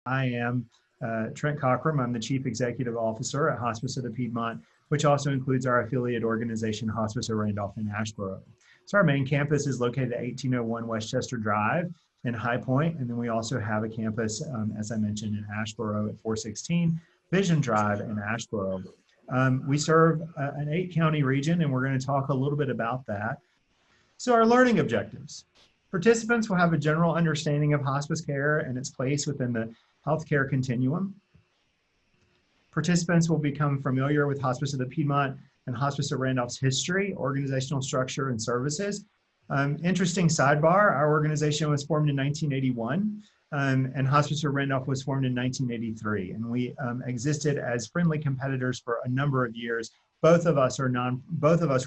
I am Trent Cockrum. I'm the Chief Executive Officer at Hospice of the Piedmont, which also includes our affiliate organization, Hospice of Randolph and Asheboro. So our main campus is located at 1801 Westchester Drive in High Point, and then we also have a campus, as I mentioned, in Asheboro at 416 Vision Drive in Asheboro. We serve an 8-county region, and we're going to talk a little bit about that. So our learning objectives. Participants will have a general understanding of hospice care and its place within the healthcare continuum. Participants will become familiar with Hospice of the Piedmont and Hospice of Randolph's history, organizational structure, and services. Interesting sidebar, our organization was formed in 1981, and Hospice of Randolph was formed in 1983, and we existed as friendly competitors for a number of years. Both of us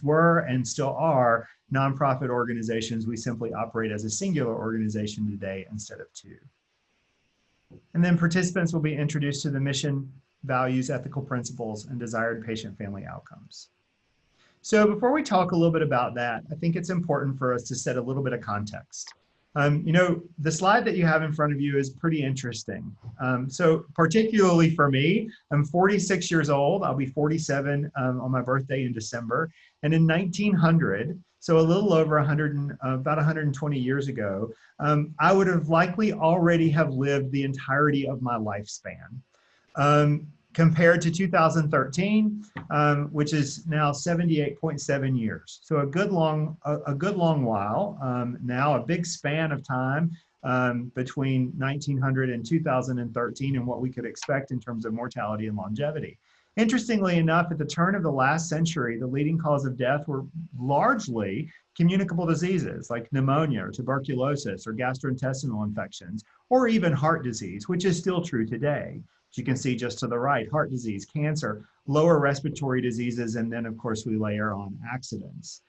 were and still are nonprofit organizations. We simply operate as a singular organization today instead of two. And then participants will be introduced to the mission, values, ethical principles, and desired patient-family outcomes. So before we talk a little bit about that, I think it's important for us to set a little bit of context. The slide that you have in front of you is pretty interesting. So particularly for me, I'm 46 years old. I'll be 47 on my birthday in December. And in 1900, so a little over about 120 years ago, I would have likely already have lived the entirety of my lifespan. Compared to 2013, which is now 78.7 years. So a good long while, now a big span of time between 1900 and 2013 and what we could expect in terms of mortality and longevity. Interestingly enough, at the turn of the last century, the leading cause of death were largely communicable diseases like pneumonia or tuberculosis or gastrointestinal infections, or even heart disease, which is still true today. As you can see just to the right, heart disease, cancer, lower respiratory diseases, and then of course we layer on accidents.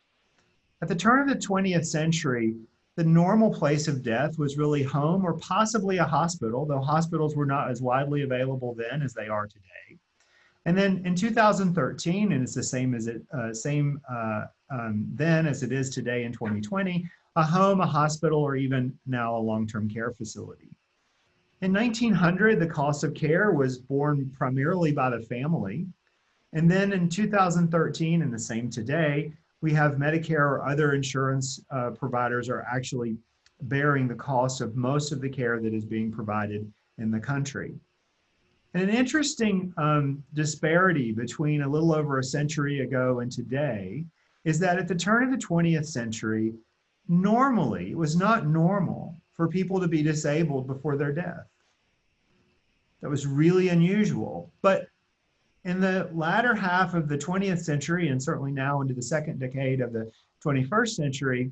At the turn of the 20th century, the normal place of death was really home or possibly a hospital, though hospitals were not as widely available then as they are today. And then in 2013, and it's the same then as it is today in 2020, a home, a hospital, or even now a long-term care facility. In 1900, the cost of care was borne primarily by the family. And then in 2013, and the same today, we have Medicare or other insurance providers are actually bearing the cost of most of the care that is being provided in the country. And an interesting disparity between a little over a century ago and today is that at the turn of the 20th century, normally, it was not normal for people to be disabled before their death. That was really unusual. But in the latter half of the 20th century, and certainly now into the second decade of the 21st century,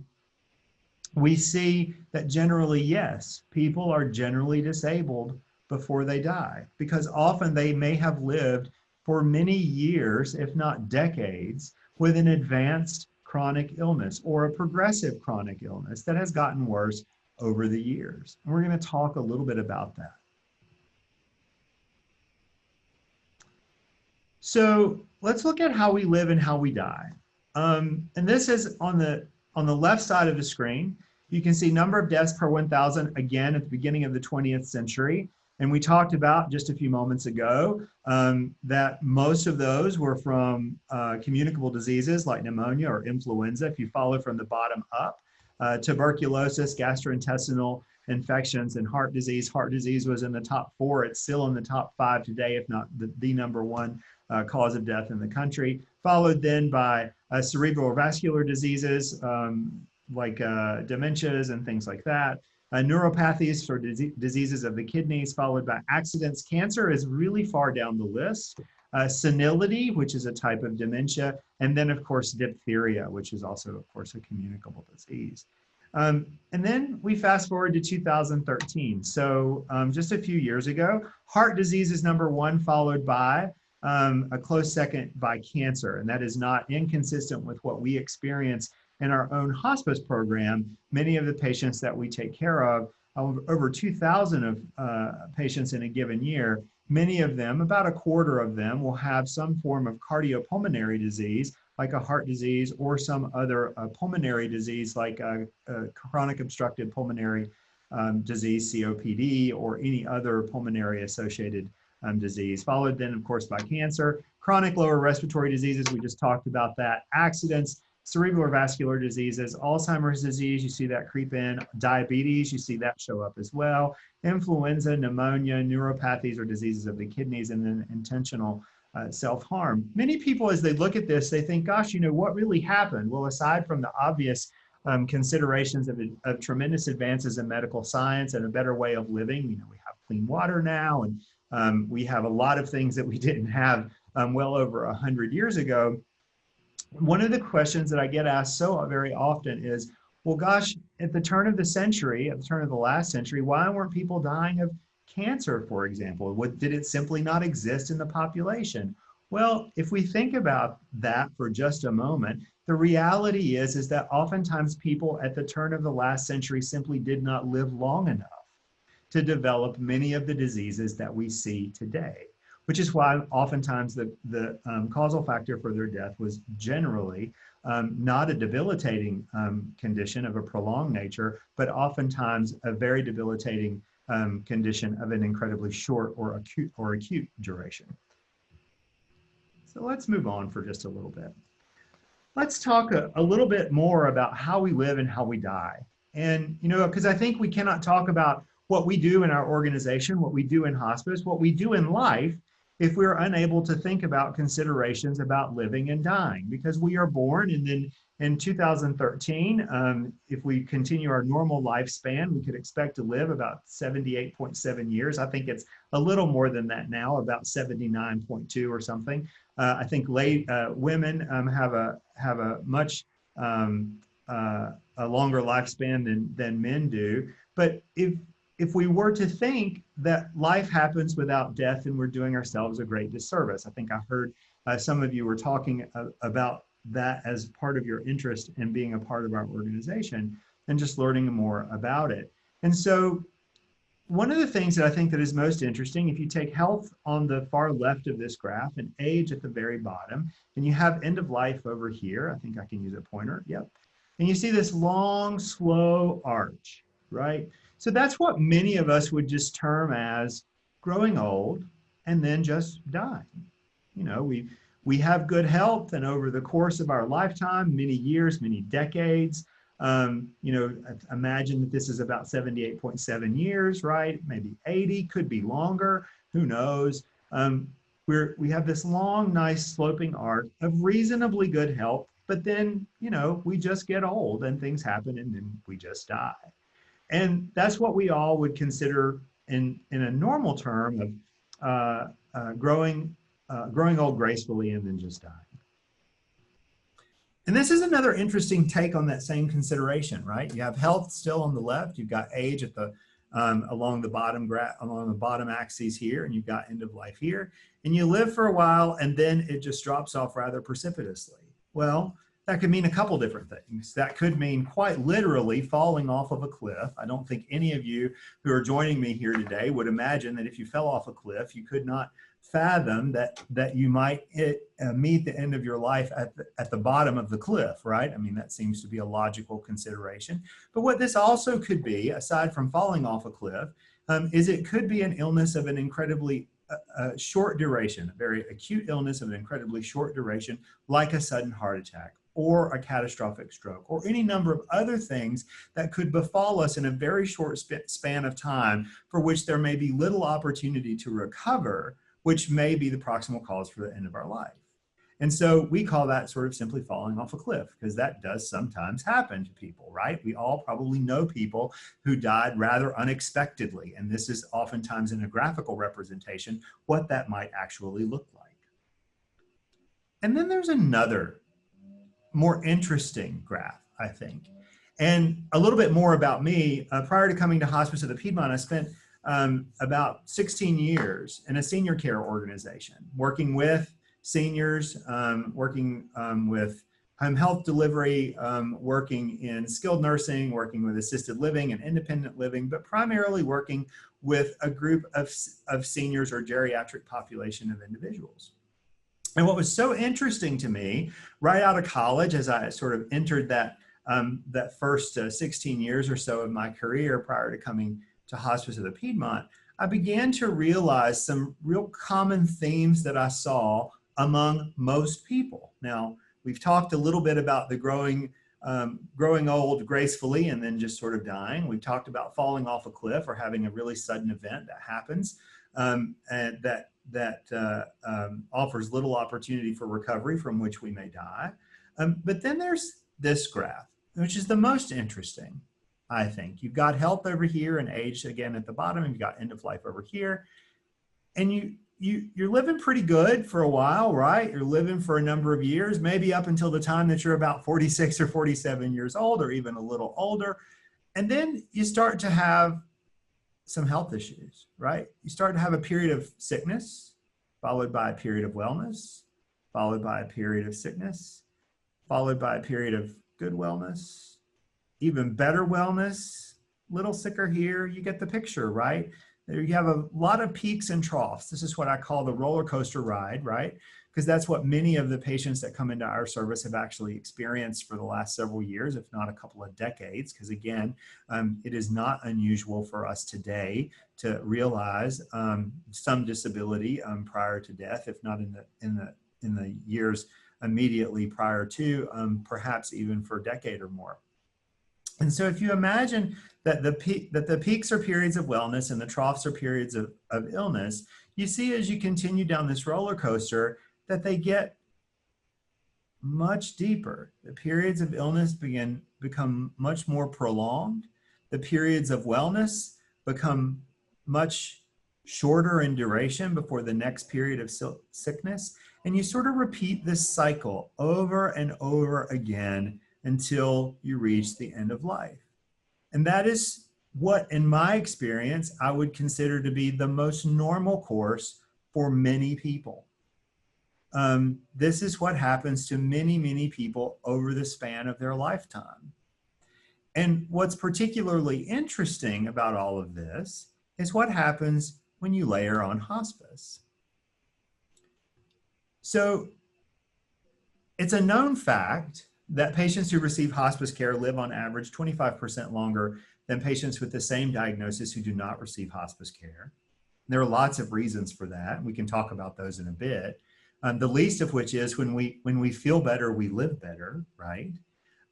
we see that generally, yes, people are generally disabled before they die, because often they may have lived for many years, if not decades, with an advanced chronic illness or a progressive chronic illness that has gotten worse over the years. And we're going to talk a little bit about that. So let's look at how we live and how we die. And this is on the left side of the screen. You can see number of deaths per 1,000, again, at the beginning of the 20th century. And we talked about just a few moments ago that most of those were from communicable diseases like pneumonia or influenza. If you follow from the bottom up, tuberculosis, gastrointestinal infections, and heart disease. Heart disease was in the top 4. It's still in the top 5 today, if not the number 1 cause of death in the country. Followed then by cerebral vascular diseases like dementias and things like that. Neuropathies for diseases of the kidneys, followed by accidents. Cancer is really far down the list. Senility, which is a type of dementia, and then of course diphtheria, which is also of course a communicable disease. And then we fast forward to 2013. So just a few years ago, heart disease is number 1, followed by a close second by cancer. And that is not inconsistent with what we experience in our own hospice program. Many of the patients that we take care of, over 2,000 of patients in a given year, many of them, about a quarter of them, will have some form of cardiopulmonary disease, like a heart disease or some other pulmonary disease like chronic obstructive pulmonary disease, COPD, or any other pulmonary associated disease, followed then, of course, by cancer, chronic lower respiratory diseases, we just talked about that, accidents, cerebral vascular diseases, Alzheimer's disease, you see that creep in, diabetes, you see that show up as well, influenza, pneumonia, neuropathies or diseases of the kidneys, and then intentional self-harm. Many people, as they look at this, they think, gosh, you know, what really happened? Well, aside from the obvious considerations of tremendous advances in medical science and a better way of living, you know, we have clean water now, and we have a lot of things that we didn't have well over 100 years ago. One of the questions that I get asked so very often is, well, gosh, at the turn of the century, at the turn of the last century, why weren't people dying of cancer, for example? Did it simply not exist in the population? Well, if we think about that for just a moment, the reality is that oftentimes people at the turn of the last century simply did not live long enough to develop many of the diseases that we see today, which is why oftentimes the causal factor for their death was generally not a debilitating condition of a prolonged nature, but oftentimes a very debilitating condition of an incredibly short or acute duration. So let's move on for just a little bit. Let's talk a little bit more about how we live and how we die. And, you know, because I think we cannot talk about what we do in our organization, what we do in hospice, what we do in life, if we're unable to think about considerations about living and dying, because we are born, and then in 2013, if we continue our normal lifespan, we could expect to live about 78.7 years. I think it's a little more than that now, about 79.2 or something. I think women have a much a longer lifespan than men do. But if we were to think that life happens without death, then we're doing ourselves a great disservice. I think I heard some of you were talking about that as part of your interest in being a part of our organization and just learning more about it. And so one of the things that I think that is most interesting, if you take health on the far left of this graph and age at the very bottom, and you have end of life over here, I think I can use a pointer, yep. And you see this long, slow arch, right? So that's what many of us would just term as growing old and then just dying. You know, we have good health, and over the course of our lifetime, many years, many decades, you know, imagine that this is about 78.7 years, right? Maybe 80, could be longer, who knows? We have this long, nice sloping arc of reasonably good health, but then, you know, we just get old and things happen and then we just die. And that's what we all would consider in a normal term of growing old gracefully and then just dying. And this is another interesting take on that same consideration, right? You have health still on the left, you've got age at the along the bottom axis here, and you've got end of life here, and you live for a while and then it just drops off rather precipitously. Well, that could mean a couple different things. That could mean quite literally falling off of a cliff. I don't think any of you who are joining me here today would imagine that if you fell off a cliff, you could not fathom that you might meet the end of your life at the bottom of the cliff, right? I mean, that seems to be a logical consideration. But what this also could be, aside from falling off a cliff, is it could be an illness of an incredibly short duration, a very acute illness of an incredibly short duration, like a sudden heart attack or a catastrophic stroke, or any number of other things that could befall us in a very short span of time, for which there may be little opportunity to recover, which may be the proximal cause for the end of our life. And so we call that sort of simply falling off a cliff, because that does sometimes happen to people, right? We all probably know people who died rather unexpectedly, and this is oftentimes in a graphical representation what that might actually look like. And then there's another more interesting graph, I think. And a little bit more about me. Prior to coming to Hospice of the Piedmont, I spent about 16 years in a senior care organization, working with seniors, working with home health delivery, working in skilled nursing, working with assisted living and independent living, but primarily working with a group of seniors or geriatric population of individuals. And what was so interesting to me right out of college, as I sort of entered that that first 16 years or so of my career prior to coming to Hospice of the Piedmont, I began to realize some real common themes that I saw among most people. Now, we've talked a little bit about the growing old gracefully and then just sort of dying. We've talked about falling off a cliff or having a really sudden event that happens and that offers little opportunity for recovery, from which we may die. But then there's this graph, which is the most interesting, I think. You've got health over here and age again at the bottom, and you've got end of life over here. And you're living pretty good for a while, right? You're living for a number of years, maybe up until the time that you're about 46 or 47 years old, or even a little older. And then you start to have some health issues, right? You start to have a period of sickness, followed by a period of wellness, followed by a period of sickness, followed by a period of good wellness, even better wellness, little sicker here. You get the picture, right? There you have a lot of peaks and troughs. This is what I call the roller coaster ride, right? Because that's what many of the patients that come into our service have actually experienced for the last several years, if not a couple of decades. Because again, it is not unusual for us today to realize some disability prior to death, if not in the years immediately prior to, perhaps even for a decade or more. And so if you imagine that the peaks are periods of wellness and the troughs are periods of illness, you see as you continue down this roller coaster that they get much deeper. The periods of illness become much more prolonged. The periods of wellness become much shorter in duration before the next period of sickness. And you sort of repeat this cycle over and over again until you reach the end of life. And that is what, in my experience, I would consider to be the most normal course for many people. This is what happens to many, many people over the span of their lifetime. And what's particularly interesting about all of this is what happens when you layer on hospice. So it's a known fact that patients who receive hospice care live on average 25% longer than patients with the same diagnosis who do not receive hospice care. There are lots of reasons for that. We can talk about those in a bit. The least of which is when we feel better, we live better, right?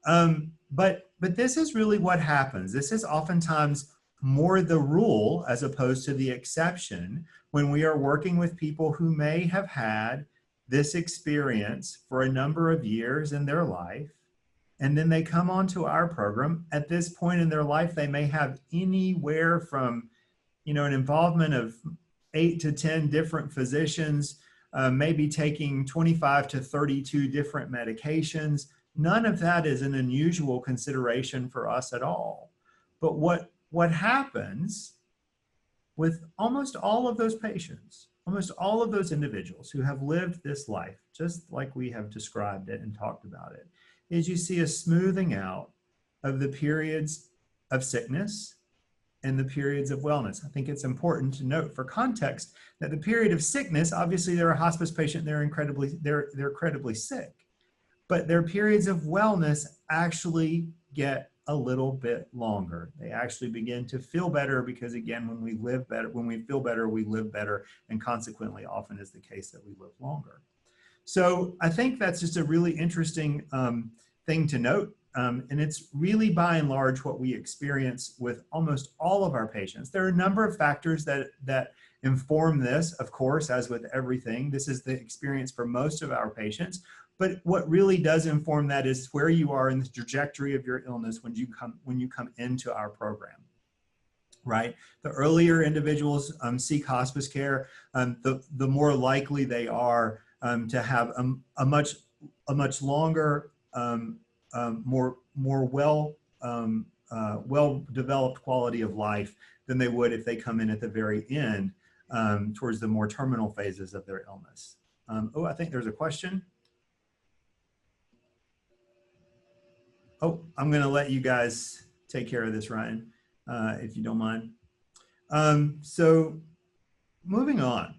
But this is really what happens. This is oftentimes more the rule as opposed to the exception when we are working with people who may have had this experience for a number of years in their life, and then they come onto our program. At this point in their life, they may have anywhere from, an involvement of 8 to 10 different physicians, maybe taking 25 to 32 different medications. None of that is an unusual consideration for us at all. But what happens with almost all of those patients, almost all of those individuals who have lived this life, just like we have described it and talked about it, is you see a smoothing out of the periods of sickness and the periods of wellness. I think it's important to note for context that the period of sickness, obviously they're a hospice patient, they're incredibly sick, but their periods of wellness actually get a little bit longer. They actually begin to feel better because, again, when we live better, when we feel better, we live better, and consequently often is the case that we live longer. So I think that's just a really interesting thing to note. And it's really by and large what we experience with almost all of our patients. There are a number of factors that inform this, of course, as with everything. This is the experience for most of our patients. But what really does inform that is where you are in the trajectory of your illness when you come into our program, right? The earlier individuals seek hospice care, the more likely they are to have a much longer, more well-developed quality of life than they would if they come in at the very end, towards the more terminal phases of their illness. I think there's a question. Oh, I'm going to let you guys take care of this, Ryan, if you don't mind. So moving on.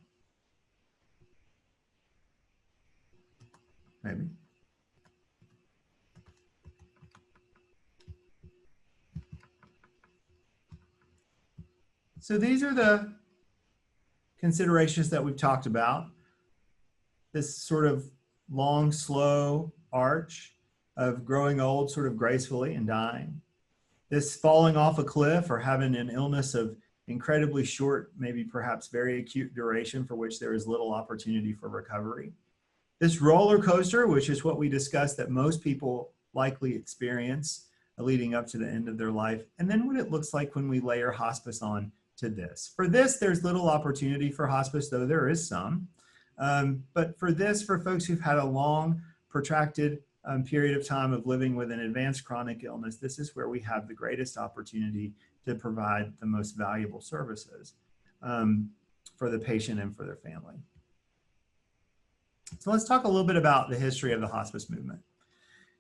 Maybe. So these are the considerations that we've talked about. This sort of long, slow arch of growing old sort of gracefully and dying. This falling off a cliff or having an illness of incredibly short, maybe perhaps very acute duration for which there is little opportunity for recovery. This roller coaster, which is what we discussed that most people likely experience leading up to the end of their life. And then what it looks like when we layer hospice on to this. For this, there's little opportunity for hospice, though there is some. But for this, for folks who've had a long, protracted period of time of living with an advanced chronic illness, this is where we have the greatest opportunity to provide the most valuable services for the patient and for their family. So let's talk a little bit about the history of the hospice movement.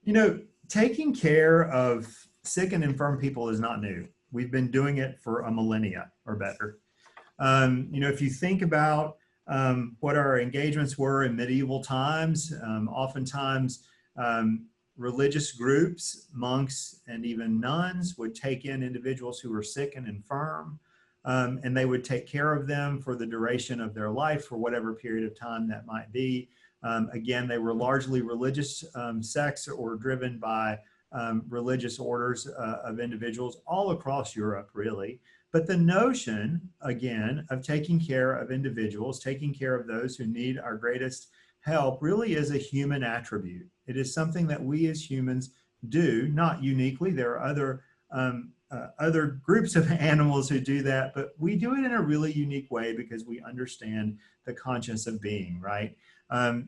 You know, taking care of sick and infirm people is not new. We've been doing it for a millennia or better. You know, if you think about what our engagements were in medieval times, oftentimes religious groups, monks, and even nuns would take in individuals who were sick and infirm, and they would take care of them for the duration of their life, for whatever period of time that might be. Again, they were largely religious sects or driven by religious orders of individuals all across Europe, really. But the notion, again, of taking care of individuals, taking care of those who need our greatest help, really is a human attribute. It is something that we as humans do, not uniquely. There are other groups of animals who do that, but we do it in a really unique way because we understand the conscience of being, right?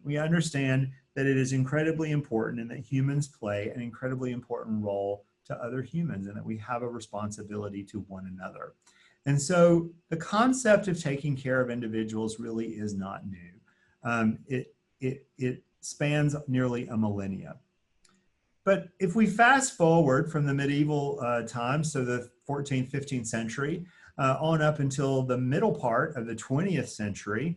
We understand that it is incredibly important and that humans play an incredibly important role to other humans and that we have a responsibility to one another. And so the concept of taking care of individuals really is not new. It spans nearly a millennia. But if we fast forward from the medieval times, so the 14th, 15th century, on up until the middle part of the 20th century,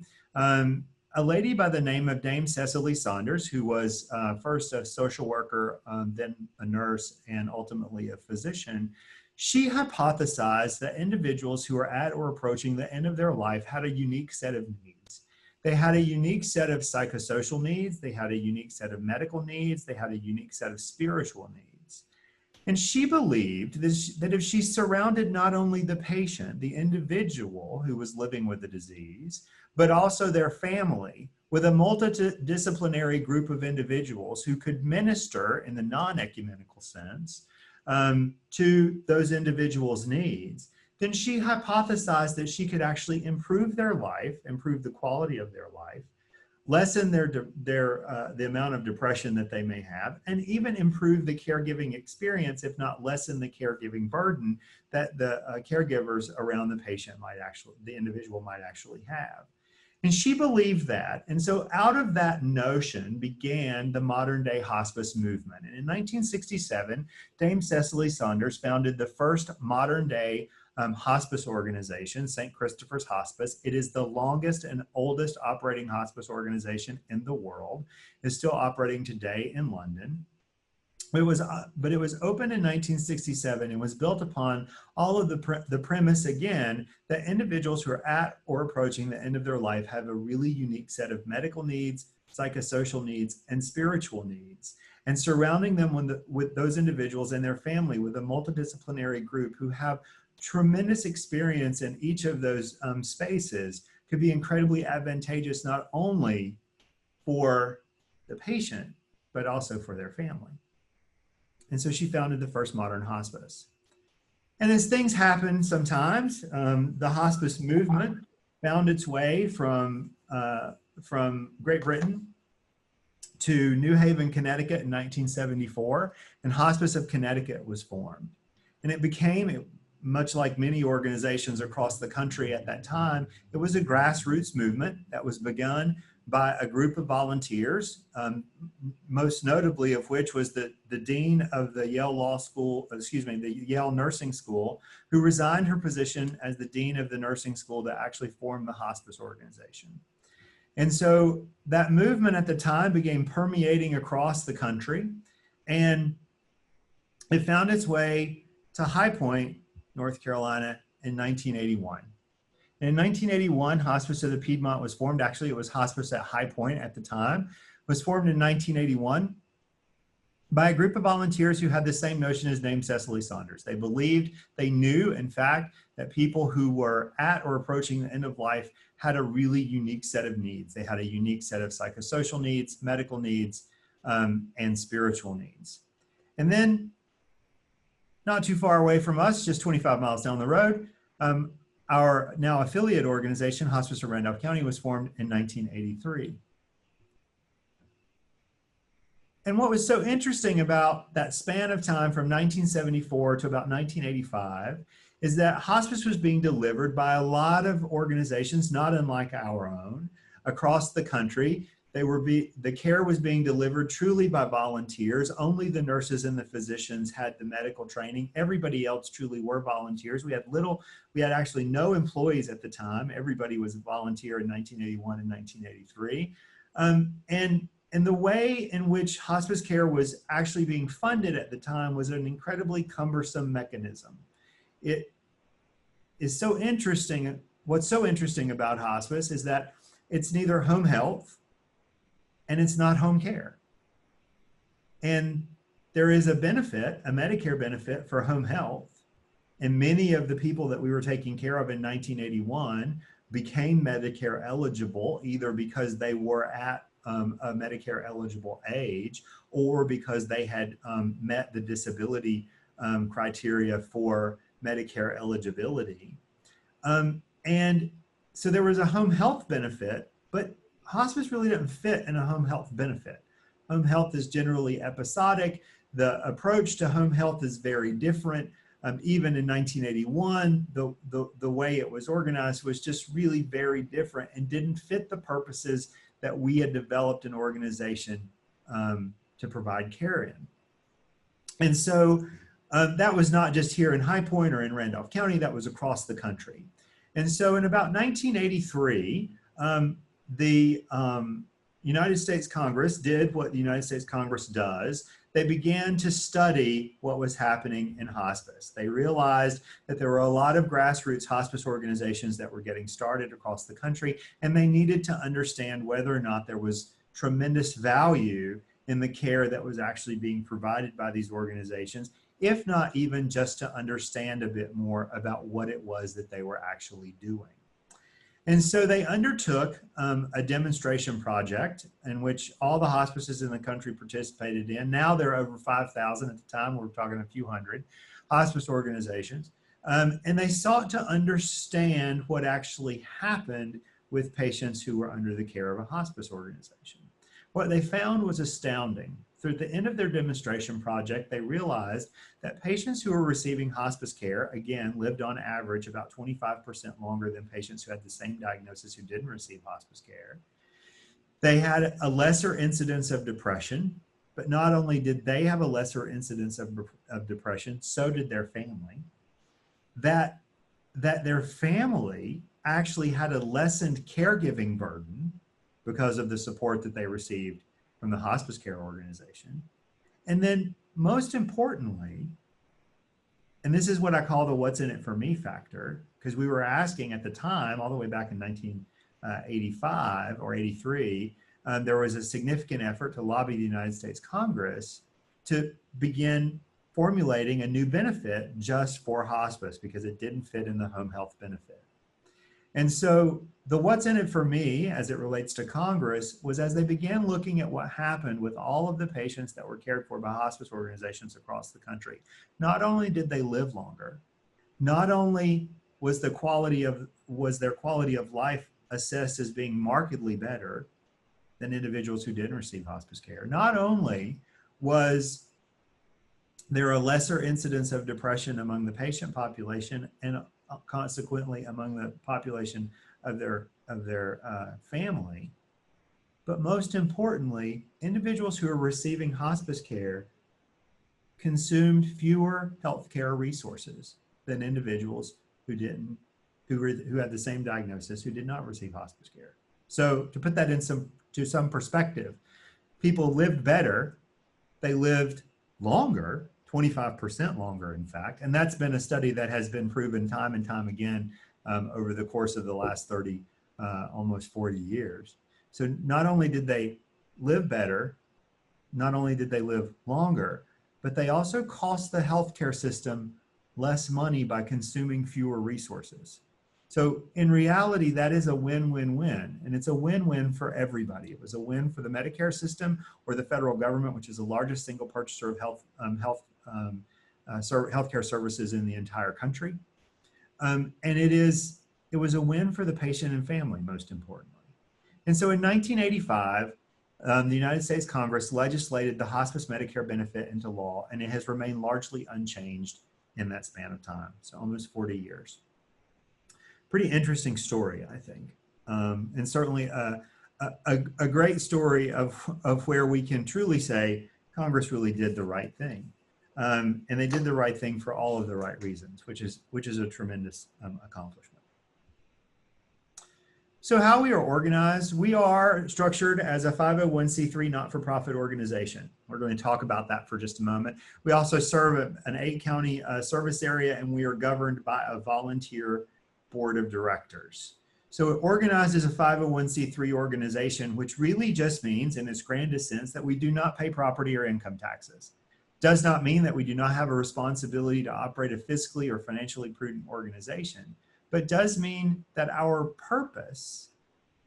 a lady by the name of Dame Cicely Saunders, who was first a social worker, then a nurse, and ultimately a physician, she hypothesized that individuals who are at or approaching the end of their life had a unique set of needs. They had a unique set of psychosocial needs, they had a unique set of medical needs, they had a unique set of spiritual needs. And she believed that if she surrounded not only the patient, the individual who was living with the disease, but also their family with a multidisciplinary group of individuals who could minister in the non-ecumenical sense to those individuals' needs, then she hypothesized that she could actually improve their life, improve the quality of their life, lessen the amount of depression that they may have, and even improve the caregiving experience, if not lessen the caregiving burden that the caregivers around the individual might actually have. And she believed that. And so out of that notion began the modern day hospice movement. And in 1967, Dame Cicely Saunders founded the first modern day hospice organization, St. Christopher's Hospice. It is the longest and oldest operating hospice organization in the world. It's still operating today in London. But it was opened in 1967 and was built upon all of the premise, again, that individuals who are at or approaching the end of their life have a really unique set of medical needs, psychosocial needs, and spiritual needs. And surrounding them with those individuals and their family with a multidisciplinary group who have tremendous experience in each of those spaces could be incredibly advantageous, not only for the patient, but also for their family. And so she founded the first modern hospice. And as things happen sometimes, the hospice movement found its way from Great Britain to New Haven, Connecticut in 1974, and Hospice of Connecticut was formed. And it became, much like many organizations across the country at that time, it was a grassroots movement that was begun by a group of volunteers, most notably of which was the dean of the Yale the Yale Nursing School, who resigned her position as the dean of the nursing school to actually form the hospice organization. And so that movement at the time began permeating across the country, and it found its way to High Point, North Carolina, in 1981. In 1981, Hospice of the Piedmont was formed. Actually, it was Hospice at High Point at the time. It was formed in 1981 by a group of volunteers who had the same notion as named Cecily Saunders. They believed, they knew, in fact, that people who were at or approaching the end of life had a really unique set of needs. They had a unique set of psychosocial needs, medical needs, and spiritual needs. And then, not too far away from us, just 25 miles down the road, our now affiliate organization, Hospice of Randolph County, was formed in 1983. And what was so interesting about that span of time from 1974 to about 1985 is that hospice was being delivered by a lot of organizations, not unlike our own, across the country. The care was being delivered truly by volunteers. Only the nurses and the physicians had the medical training. Everybody else truly were volunteers. We had actually no employees at the time. Everybody was a volunteer in 1981 and 1983. And the way in which hospice care was actually being funded at the time was an incredibly cumbersome mechanism. It is so interesting. What's so interesting about hospice is that it's neither home health and it's not home care. And there is a benefit, a Medicare benefit for home health. And many of the people that we were taking care of in 1981 became Medicare eligible, either because they were at a Medicare eligible age or because they had met the disability criteria for Medicare eligibility. And so there was a home health benefit, but hospice really didn't fit in a home health benefit. Home health is generally episodic. The approach to home health is very different. Even in 1981, the way it was organized was just really very different and didn't fit the purposes that we had developed an organization to provide care in. And so that was not just here in High Point or in Randolph County, that was across the country. And so in about 1983, the United States Congress did what the United States Congress does. They began to study what was happening in hospice. They realized that there were a lot of grassroots hospice organizations that were getting started across the country, and they needed to understand whether or not there was tremendous value in the care that was actually being provided by these organizations, if not even just to understand a bit more about what it was that they were actually doing. And so they undertook a demonstration project in which all the hospices in the country participated in. Now there are over 5,000 at the time. We're talking a few hundred hospice organizations. And they sought to understand what actually happened with patients who were under the care of a hospice organization. What they found was astounding. Through the end of their demonstration project, they realized that patients who were receiving hospice care, again, lived on average about 25% longer than patients who had the same diagnosis who didn't receive hospice care. They had a lesser incidence of depression, but not only did they have a lesser incidence of depression, so did their family. That their family actually had a lessened caregiving burden because of the support that they received from the hospice care organization. And then most importantly, and this is what I call the what's in it for me factor, because we were asking at the time, all the way back in 1985 or 83, there was a significant effort to lobby the United States Congress to begin formulating a new benefit just for hospice because it didn't fit in the home health benefit. And so the what's in it for me as it relates to Congress was as they began looking at what happened with all of the patients that were cared for by hospice organizations across the country. Not only did they live longer, not only was their quality of life assessed as being markedly better than individuals who didn't receive hospice care, not only was there a lesser incidence of depression among the patient population and consequently among the population of their family. But most importantly, individuals who are receiving hospice care consumed fewer healthcare resources than individuals who had the same diagnosis who did not receive hospice care. So to put that in some perspective, people lived better, they lived longer, 25% longer, in fact. And that's been a study that has been proven time and time again over the course of the last 30, almost 40 years. So not only did they live better, not only did they live longer, but they also cost the healthcare system less money by consuming fewer resources. So in reality, that is a win-win-win, and it's a win-win for everybody. It was a win for the Medicare system or the federal government, which is the largest single purchaser of healthcare services in the entire country. And it was a win for the patient and family, most importantly. And so in 1985, the United States Congress legislated the hospice Medicare benefit into law, and it has remained largely unchanged in that span of time, so almost 40 years. Pretty interesting story, I think, and certainly a great story of where we can truly say Congress really did the right thing, and they did the right thing for all of the right reasons, which is a tremendous accomplishment. So how we are organized, we are structured as a 501c3 not-for-profit organization. We're going to talk about that for just a moment. We also serve an 8-county service area, and we are governed by a volunteer board of directors. So it organized as a 501c3 organization, which really just means, in its grandest sense, that we do not pay property or income taxes. Does not mean that we do not have a responsibility to operate a fiscally or financially prudent organization, but does mean that our purpose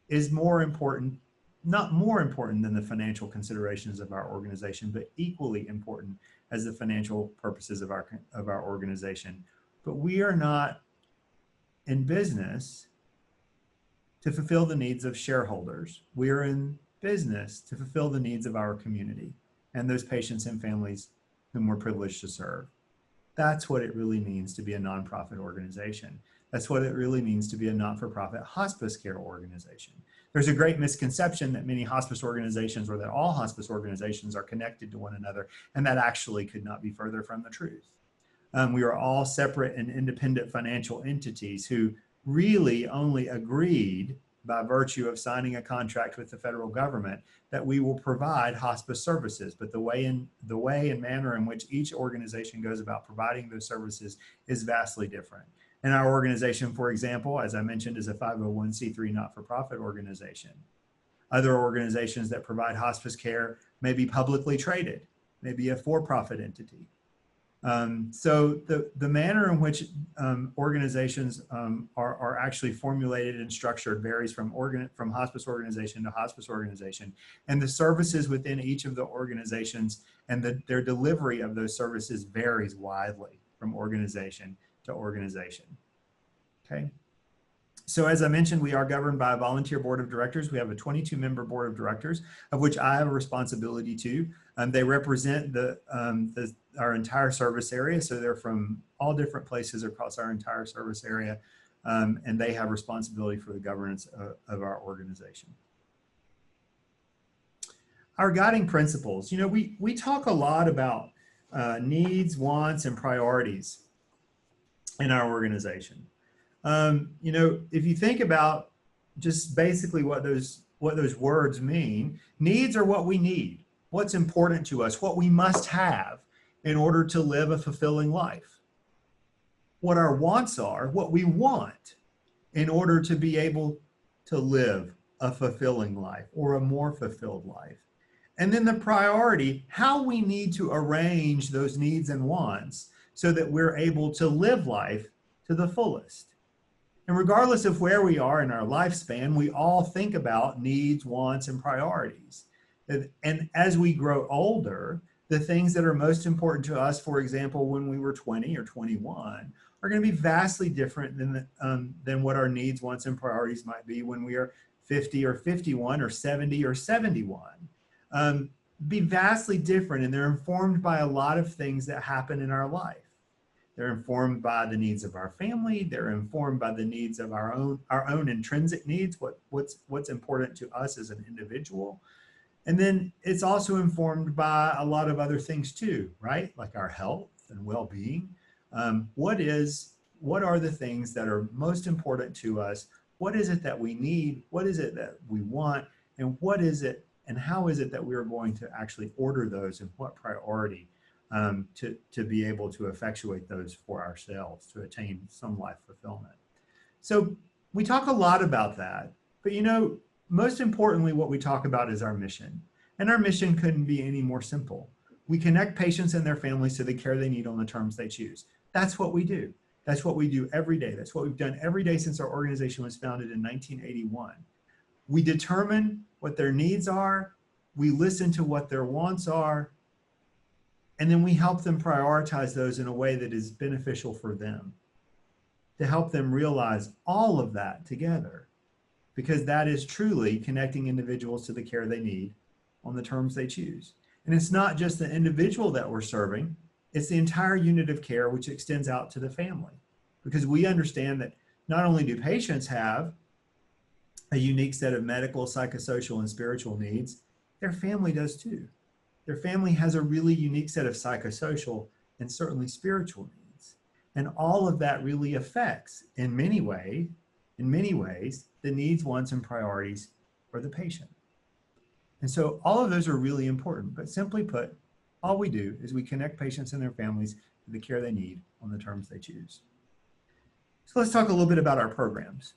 is more important, not more important than the financial considerations of our organization, but equally important as the financial purposes of our organization. But we are not in business to fulfill the needs of shareholders. We are in business to fulfill the needs of our community and those patients and families whom we're privileged to serve. That's what it really means to be a nonprofit organization. That's what it really means to be a not-for-profit hospice care organization. There's a great misconception that many hospice organizations, or that all hospice organizations, are connected to one another, and that actually could not be further from the truth. We are all separate and independent financial entities who really only agreed by virtue of signing a contract with the federal government that we will provide hospice services, but the way and manner in which each organization goes about providing those services is vastly different. And our organization, for example, as I mentioned, is a 501c3 not-for-profit organization. Other organizations that provide hospice care may be publicly traded, maybe a for-profit entity. So the manner in which organizations are actually formulated and structured varies from hospice organization to hospice organization, and the services within each of the organizations and their delivery of those services varies widely from organization to organization. Okay. So as I mentioned, we are governed by a volunteer board of directors. We have a 22-member board of directors, of which I have a responsibility to. They represent our entire service area, so they're from all different places across our entire service area, and they have responsibility for the governance of our organization. Our guiding principles. You know, we talk a lot about needs, wants, and priorities in our organization. You know, if you think about just basically what those words mean, needs are what we need, what's important to us, what we must have in order to live a fulfilling life. What our wants are, what we want in order to be able to live a fulfilling life or a more fulfilled life. And then the priority, how we need to arrange those needs and wants so that we're able to live life to the fullest. And regardless of where we are in our lifespan, we all think about needs, wants, and priorities. And as we grow older, the things that are most important to us, for example, when we were 20 or 21, are going to be vastly different than what our needs, wants, and priorities might be when we are 50 or 51 or 70 or 71. Be vastly different, and they're informed by a lot of things that happen in our life. They're informed by the needs of our family. They're informed by the needs of our own intrinsic needs, what's important to us as an individual. And then it's also informed by a lot of other things too, right? Like our health and well-being. What are the things that are most important to us? What is it that we need? What is it that we want? And what is it and how is it that we are going to actually order those, and what priority to be able to effectuate those for ourselves, to attain some life fulfillment. So we talk a lot about that, but most importantly, what we talk about is our mission. And our mission couldn't be any more simple. We connect patients and their families to the care they need on the terms they choose. That's what we do. That's what we do every day. That's what we've done every day since our organization was founded in 1981. We determine what their needs are, we listen to what their wants are, and then we help them prioritize those in a way that is beneficial for them, to help them realize all of that together, because that is truly connecting individuals to the care they need on the terms they choose. And it's not just the individual that we're serving, it's the entire unit of care, which extends out to the family, because we understand that not only do patients have a unique set of medical, psychosocial, and spiritual needs, their family does too. Their family has a really unique set of psychosocial and certainly spiritual needs. And all of that really affects, in many ways, the needs, wants, and priorities for the patient. And so all of those are really important, but simply put, all we do is we connect patients and their families to the care they need on the terms they choose. So let's talk a little bit about our programs.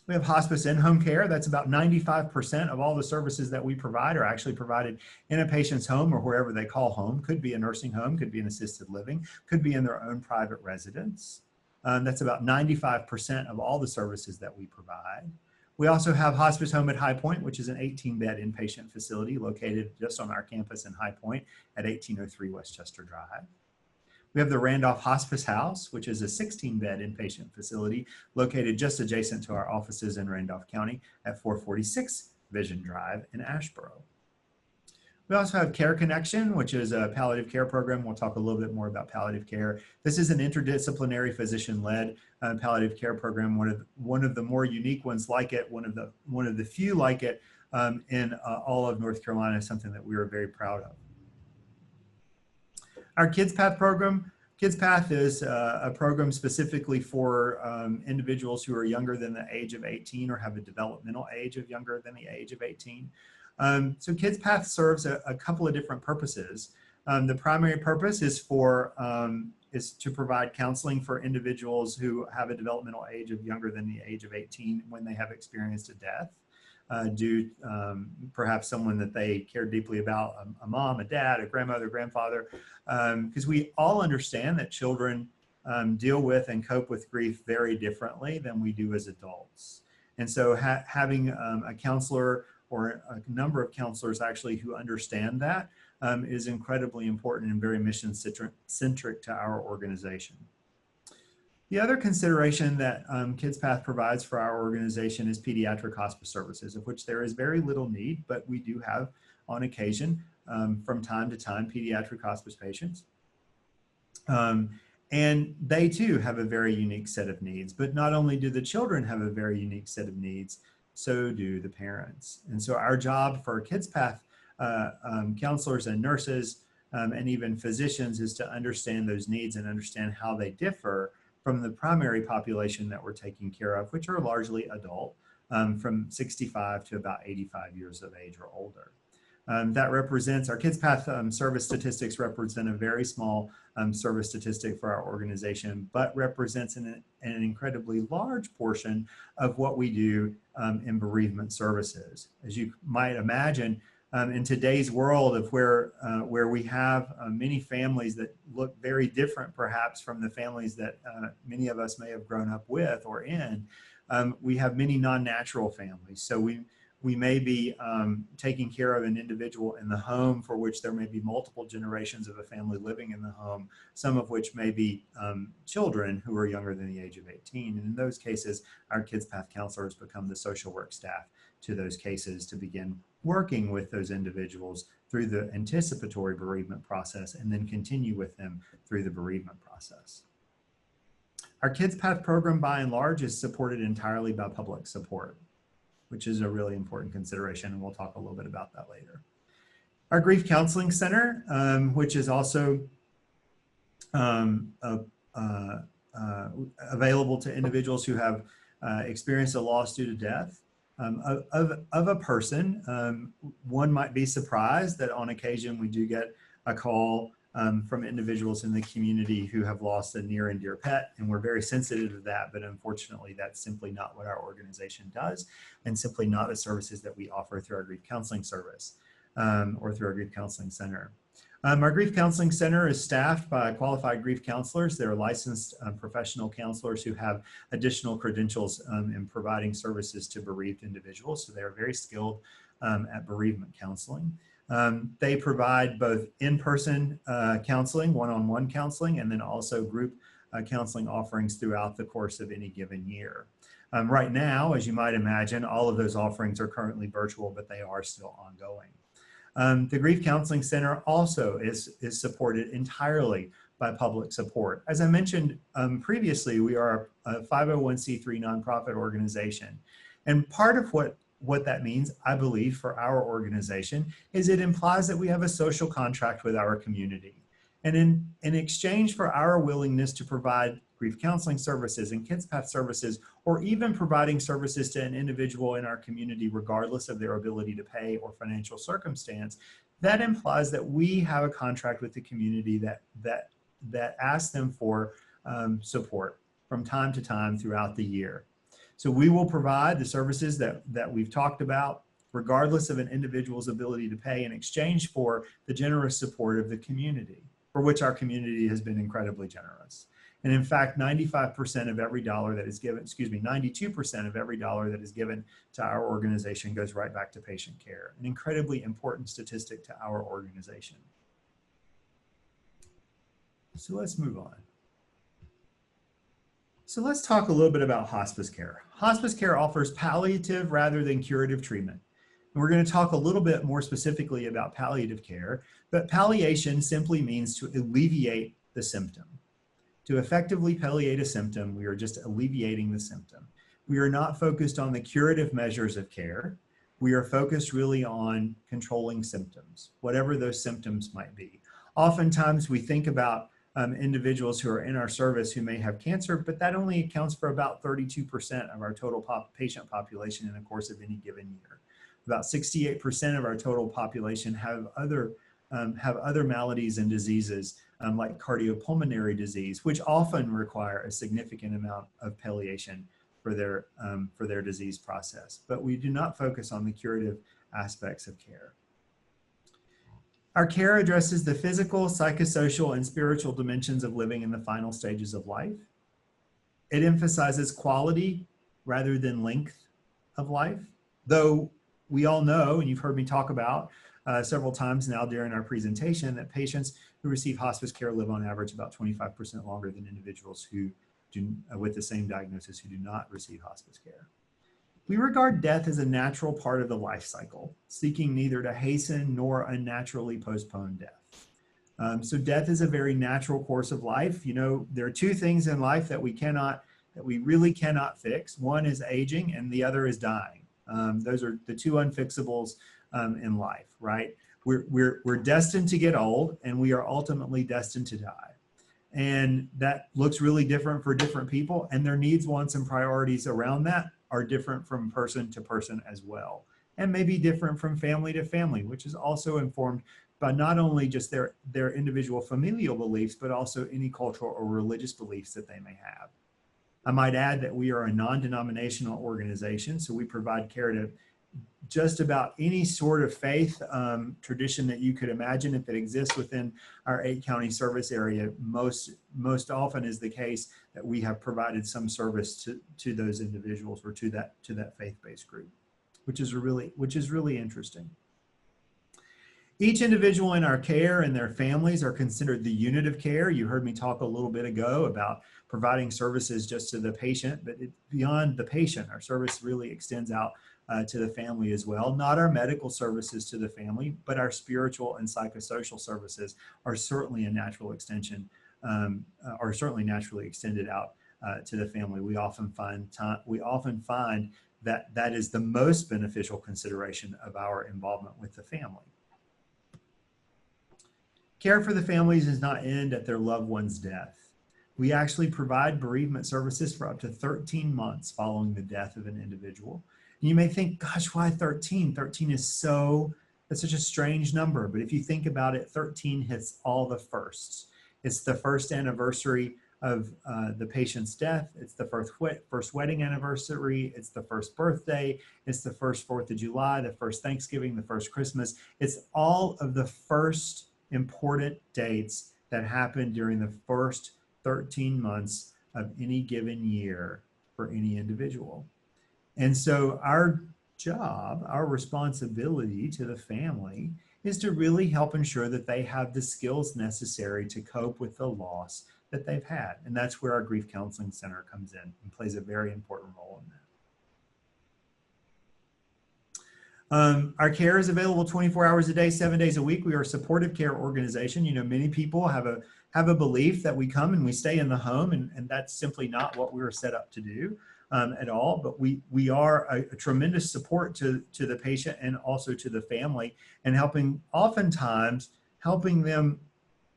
We have hospice in-home care. That's about 95% of all the services that we provide are actually provided in a patient's home or wherever they call home. Could be a nursing home, could be an assisted living, could be in their own private residence. That's about 95% of all the services that we provide. We also have Hospice Home at High Point, which is an 18-bed inpatient facility located just on our campus in High Point at 1803 Westchester Drive. We have the Randolph Hospice House, which is a 16-bed inpatient facility located just adjacent to our offices in Randolph County at 446 Vision Drive in Asheboro. We also have Care Connection, which is a palliative care program. We'll talk a little bit more about palliative care. This is an interdisciplinary physician-led palliative care program, one of the more unique ones like it, one of the few like it in all of North Carolina, something that we are very proud of. Our Kids Path program. Kids Path is a program specifically for individuals who are younger than the age of 18 or have a developmental age of younger than the age of 18. So Kids Path serves a couple of different purposes. The primary purpose is to provide counseling for individuals who have a developmental age of younger than the age of 18 when they have experienced a death due perhaps someone that they care deeply about, a mom, a dad, a grandmother, grandfather, because we all understand that children deal with and cope with grief very differently than we do as adults. And so having a counselor or a number of counselors actually who understand that is incredibly important and very mission-centric to our organization. The other consideration that Kids Path provides for our organization is pediatric hospice services, of which there is very little need, but we do have on occasion, from time to time, pediatric hospice patients. And they too have a very unique set of needs, but not only do the children have a very unique set of needs, so do the parents. And so our job for Kids Path counselors and nurses and even physicians is to understand those needs and understand how they differ from the primary population that we're taking care of, which are largely adult, from 65 to about 85 years of age or older. That represents, our Kids Path service statistics represent a very small service statistic for our organization, but represents an incredibly large portion of what we do in bereavement services. As you might imagine, in today's world of where we have many families that look very different perhaps from the families that many of us may have grown up with or in, we have many non-natural families. So we may be taking care of an individual in the home for which there may be multiple generations of a family living in the home, some of which may be children who are younger than the age of 18. And in those cases, our Kids Path counselors become the social work staff to those cases to begin working with those individuals through the anticipatory bereavement process and then continue with them through the bereavement process. Our Kids Path program, by and large, is supported entirely by public support, which is a really important consideration, and we'll talk a little bit about that later. Our Grief Counseling Center, which is also available to individuals who have experienced a loss due to death of a person. One might be surprised that on occasion we do get a call from individuals in the community who have lost a near and dear pet, and we're very sensitive to that, but unfortunately that's simply not what our organization does, and simply not the services that we offer through our grief counseling service or through our grief counseling center. Our grief counseling center is staffed by qualified grief counselors. They're licensed professional counselors who have additional credentials in providing services to bereaved individuals, so they're very skilled at bereavement counseling. They provide both in-person counseling, one-on-one counseling, and then also group counseling offerings throughout the course of any given year. Right now, as you might imagine, all of those offerings are currently virtual, but they are still ongoing. The Grief Counseling Center also is supported entirely by public support. As I mentioned previously, we are a 501c3 nonprofit organization. And part of what that means, I believe, for our organization is it implies that we have a social contract with our community. And in exchange for our willingness to provide grief counseling services and Kids Path services, or even providing services to an individual in our community, regardless of their ability to pay or financial circumstance, that implies that we have a contract with the community that asks them for support from time to time throughout the year. So we will provide the services that we've talked about, regardless of an individual's ability to pay, in exchange for the generous support of the community, for which our community has been incredibly generous. And in fact, 95% of every dollar that is given, 92% of every dollar that is given to our organization goes right back to patient care, an incredibly important statistic to our organization. So let's move on. So let's talk a little bit about hospice care. Hospice care offers palliative rather than curative treatment. And we're going to talk a little bit more specifically about palliative care, but palliation simply means to alleviate the symptom. To effectively palliate a symptom, we are just alleviating the symptom. We are not focused on the curative measures of care. We are focused really on controlling symptoms, whatever those symptoms might be. Oftentimes we think about individuals who are in our service who may have cancer, but that only accounts for about 32% of our total patient population in the course of any given year. About 68% of our total population have other maladies and diseases like cardiopulmonary disease, which often require a significant amount of palliation for their disease process. But we do not focus on the curative aspects of care. Our care addresses the physical, psychosocial, and spiritual dimensions of living in the final stages of life. It emphasizes quality rather than length of life, though we all know, and you've heard me talk about several times now during our presentation, that patients who receive hospice care live on average about 25% longer than individuals who do with the same diagnosis who do not receive hospice care. We regard death as a natural part of the life cycle, seeking neither to hasten nor unnaturally postpone death. So death is a very natural course of life. You know, there are two things in life that we really cannot fix. One is aging and the other is dying. Those are the two unfixables in life, right? We're destined to get old, and we are ultimately destined to die. And that looks really different for different people, and their needs, wants, and priorities around that are different from person to person as well, and maybe different from family to family, which is also informed by not only just their individual familial beliefs, but also any cultural or religious beliefs that they may have. I might add that we are a non-denominational organization, so we provide care to just about any sort of faith tradition that you could imagine if it exists within our 8-county service area. Most often is the case that we have provided some service to those individuals or to that faith-based group, which is really interesting. Each individual in our care and their families are considered the unit of care. You heard me talk a little bit ago about providing services just to the patient, but beyond the patient, our service really extends out to the family as well. Not our medical services to the family, but our spiritual and psychosocial services are certainly a natural extension, are certainly naturally extended out to the family. We often find that is the most beneficial consideration of our involvement with the family. Care for the families does not end at their loved one's death. We actually provide bereavement services for up to 13 months following the death of an individual. And you may think, gosh, why 13? 13 is so That's such a strange number, but if you think about it, 13 hits all the firsts. It's the first anniversary of the patient's death. It's the first wedding anniversary. It's the first birthday. It's the first 4th of July, the first Thanksgiving, the first Christmas. It's all of the first important dates that happen during the first 13 months of any given year for any individual. And so our job, our responsibility to the family is to really help ensure that they have the skills necessary to cope with the loss that they've had. And that's where our Grief Counseling Center comes in and plays a very important role in that. Our care is available 24 hours a day, 7 days a week. We are a supportive care organization. You know, many people have a belief that we come and we stay in the home, and that's simply not what we were set up to do at all. But we are a tremendous support to the patient and also to the family, and oftentimes helping them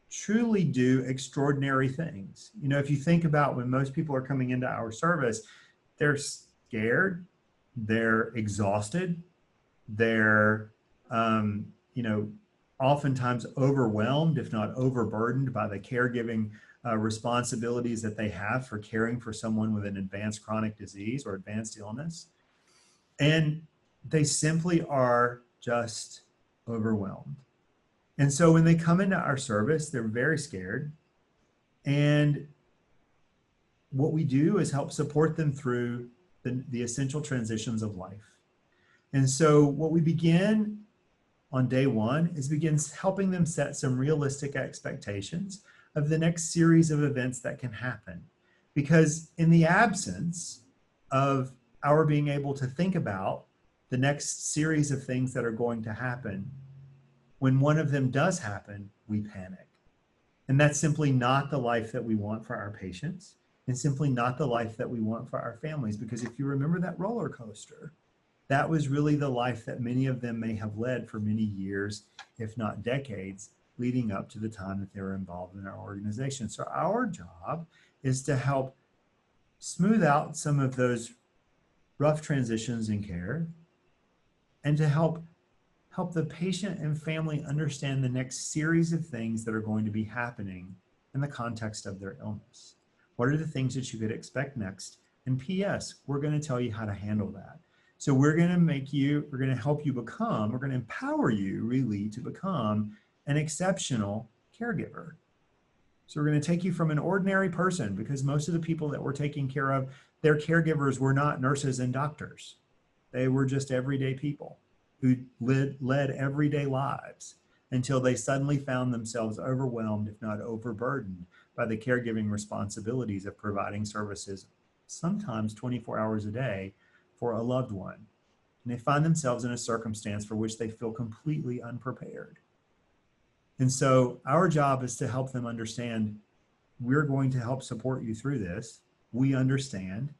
truly do extraordinary things. You know, if you think about when most people are coming into our service, they're scared, they're exhausted, they're, you know, oftentimes overwhelmed, if not overburdened by the caregiving responsibilities that they have for caring for someone with an advanced chronic disease or advanced illness. And they simply are just overwhelmed. And so when they come into our service, they're very scared. And what we do is help support them through the essential transitions of life. And so what we begin on day one is begins helping them set some realistic expectations of the next series of events that can happen. Because in the absence of our being able to think about the next series of things that are going to happen, when one of them does happen, we panic. And that's simply not the life that we want for our patients, and simply not the life that we want for our families. Because if you remember that roller coaster, that was really the life that many of them may have led for many years, if not decades, leading up to the time that they were involved in our organization. So our job is to help smooth out some of those rough transitions in care, and to help the patient and family understand the next series of things that are going to be happening in the context of their illness. What are the things that you could expect next? And P.S., we're going to tell you how to handle that. So we're going to help you become, we're going to empower you really to become an exceptional caregiver. So we're going to take you from an ordinary person, because most of the people that we're taking care of, their caregivers were not nurses and doctors. They were just everyday people who led everyday lives until they suddenly found themselves overwhelmed, if not overburdened, by the caregiving responsibilities of providing services, sometimes 24 hours a day, for a loved one. And they find themselves in a circumstance for which they feel completely unprepared. And so our job is to help them understand, we're going to help support you through this. We understand.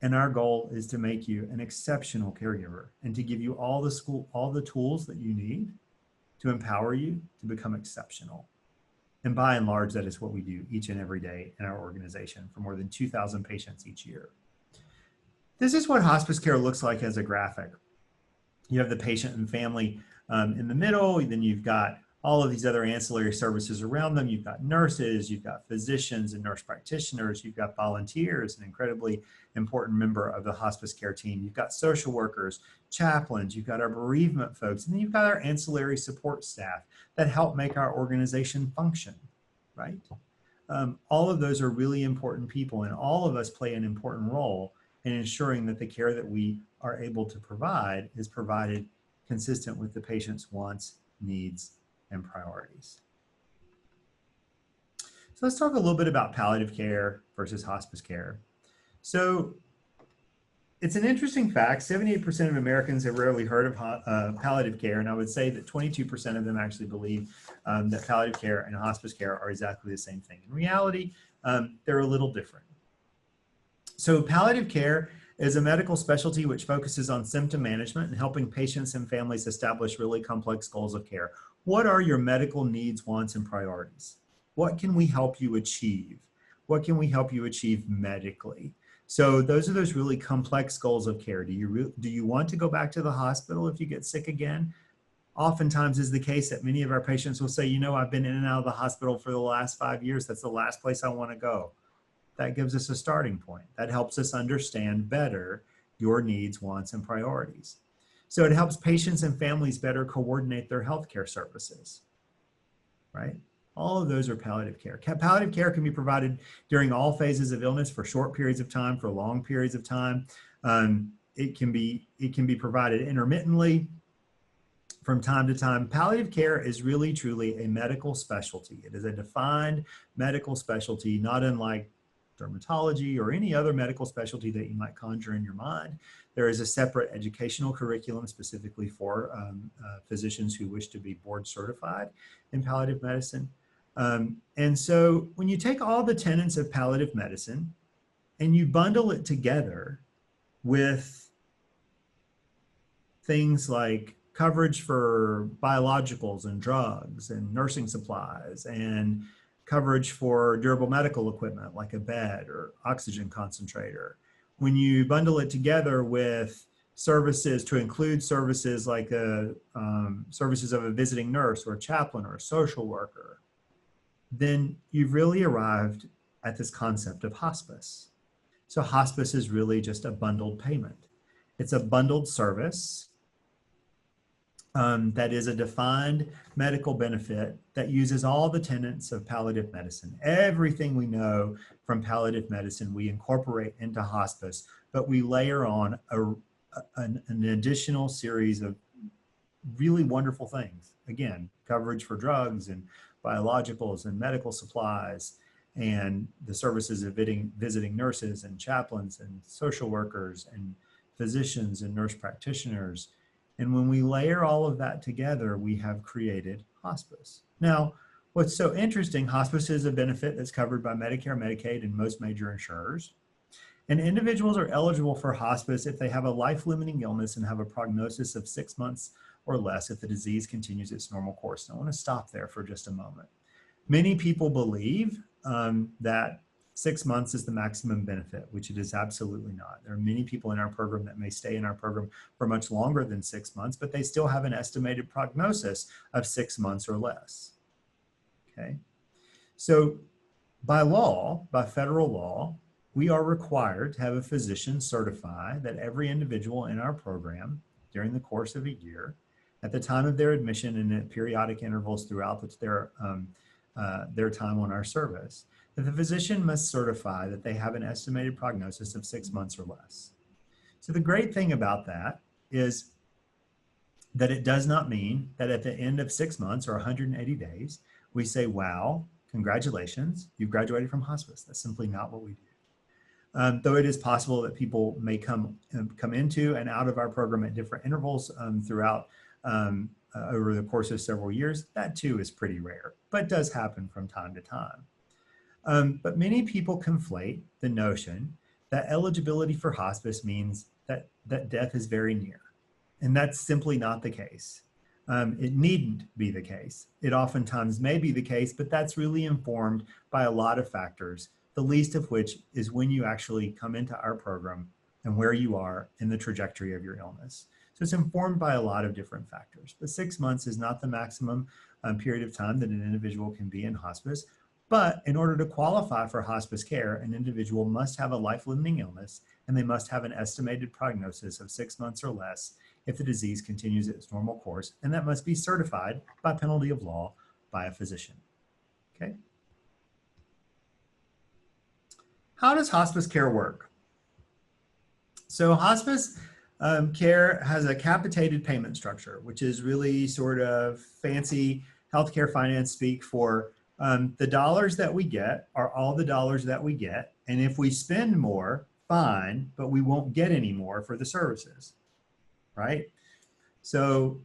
And our goal is to make you an exceptional caregiver and to give you all the tools that you need to empower you to become exceptional. And by and large, that is what we do each and every day in our organization for more than 2,000 patients each year. This is what hospice care looks like as a graphic. You have the patient and family in the middle, then you've got all of these other ancillary services around them. You've got nurses, you've got physicians and nurse practitioners, you've got volunteers, an incredibly important member of the hospice care team. You've got social workers, chaplains, you've got our bereavement folks, and then you've got our ancillary support staff that help make our organization function, right? All of those are really important people, and all of us play an important role in ensuring that the care that we are able to provide is provided consistent with the patient's wants, needs, and priorities. So let's talk a little bit about palliative care versus hospice care. So it's an interesting fact, 78% of Americans have rarely heard of palliative care, and I would say that 22% of them actually believe that palliative care and hospice care are exactly the same thing. In reality, they're a little different. So palliative care is a medical specialty which focuses on symptom management and helping patients and families establish really complex goals of care. What are your medical needs, wants, and priorities? What can we help you achieve? What can we help you achieve medically? So those are those really complex goals of care. Do you want to go back to the hospital if you get sick again? oftentimes is the case that many of our patients will say, you know, I've been in and out of the hospital for the last 5 years. That's the last place I want to go. That gives us a starting point. That helps us understand better your needs, wants, and priorities. So it helps patients and families better coordinate their healthcare services, right? All of those are palliative care. Palliative care can be provided during all phases of illness for short periods of time, for long periods of time. It can be provided intermittently from time to time. Palliative care is really truly a medical specialty. It is a defined medical specialty, not unlike dermatology or any other medical specialty that you might conjure in your mind. There is a separate educational curriculum specifically for physicians who wish to be board certified in palliative medicine. And so when you take all the tenets of palliative medicine and you bundle it together with things like coverage for biologicals and drugs and nursing supplies and coverage for durable medical equipment like a bed or oxygen concentrator, when you bundle it together with services to include services like services of a visiting nurse or a chaplain or a social worker, then you've really arrived at this concept of hospice. So hospice is really just a bundled payment. It's a bundled service that is a defined medical benefit that uses all the tenets of palliative medicine. Everything we know from palliative medicine, we incorporate into hospice, but we layer on an additional series of really wonderful things. Again, coverage for drugs and biologicals and medical supplies, and the services of visiting nurses and chaplains and social workers and physicians and nurse practitioners. And when we layer all of that together, we have created hospice. Now, what's so interesting, hospice is a benefit that's covered by Medicare, Medicaid, and most major insurers. And individuals are eligible for hospice if they have a life-limiting illness and have a prognosis of 6 months or less if the disease continues its normal course. And I want to stop there for just a moment. Many people believe that 6 months is the maximum benefit, which it is absolutely not. There are many people in our program that may stay in our program for much longer than 6 months, but they still have an estimated prognosis of 6 months or less. Okay. So by law, by federal law, we are required to have a physician certify that every individual in our program during the course of a year, at the time of their admission and at periodic intervals throughout their time on our service, that the physician must certify that they have an estimated prognosis of 6 months or less. So the great thing about that is that it does not mean that at the end of 6 months or 180 days, we say, wow, congratulations, you've graduated from hospice. That's simply not what we do. Though it is possible that people may come into and out of our program at different intervals throughout over the course of several years, that too is pretty rare, but does happen from time to time. But many people conflate the notion that eligibility for hospice means that death is very near. And that's simply not the case. It needn't be the case. It oftentimes may be the case, but that's really informed by a lot of factors, the least of which is when you actually come into our program and where you are in the trajectory of your illness. So it's informed by a lot of different factors. But 6 months is not the maximum period of time that an individual can be in hospice. But in order to qualify for hospice care, an individual must have a life-limiting illness, and they must have an estimated prognosis of 6 months or less if the disease continues its normal course, and that must be certified by penalty of law by a physician. Okay. How does hospice care work? So hospice care has a capitated payment structure, which is really sort of fancy healthcare finance speak for the dollars that we get are all the dollars that we get. And if we spend more, fine, but we won't get any more for the services, right? So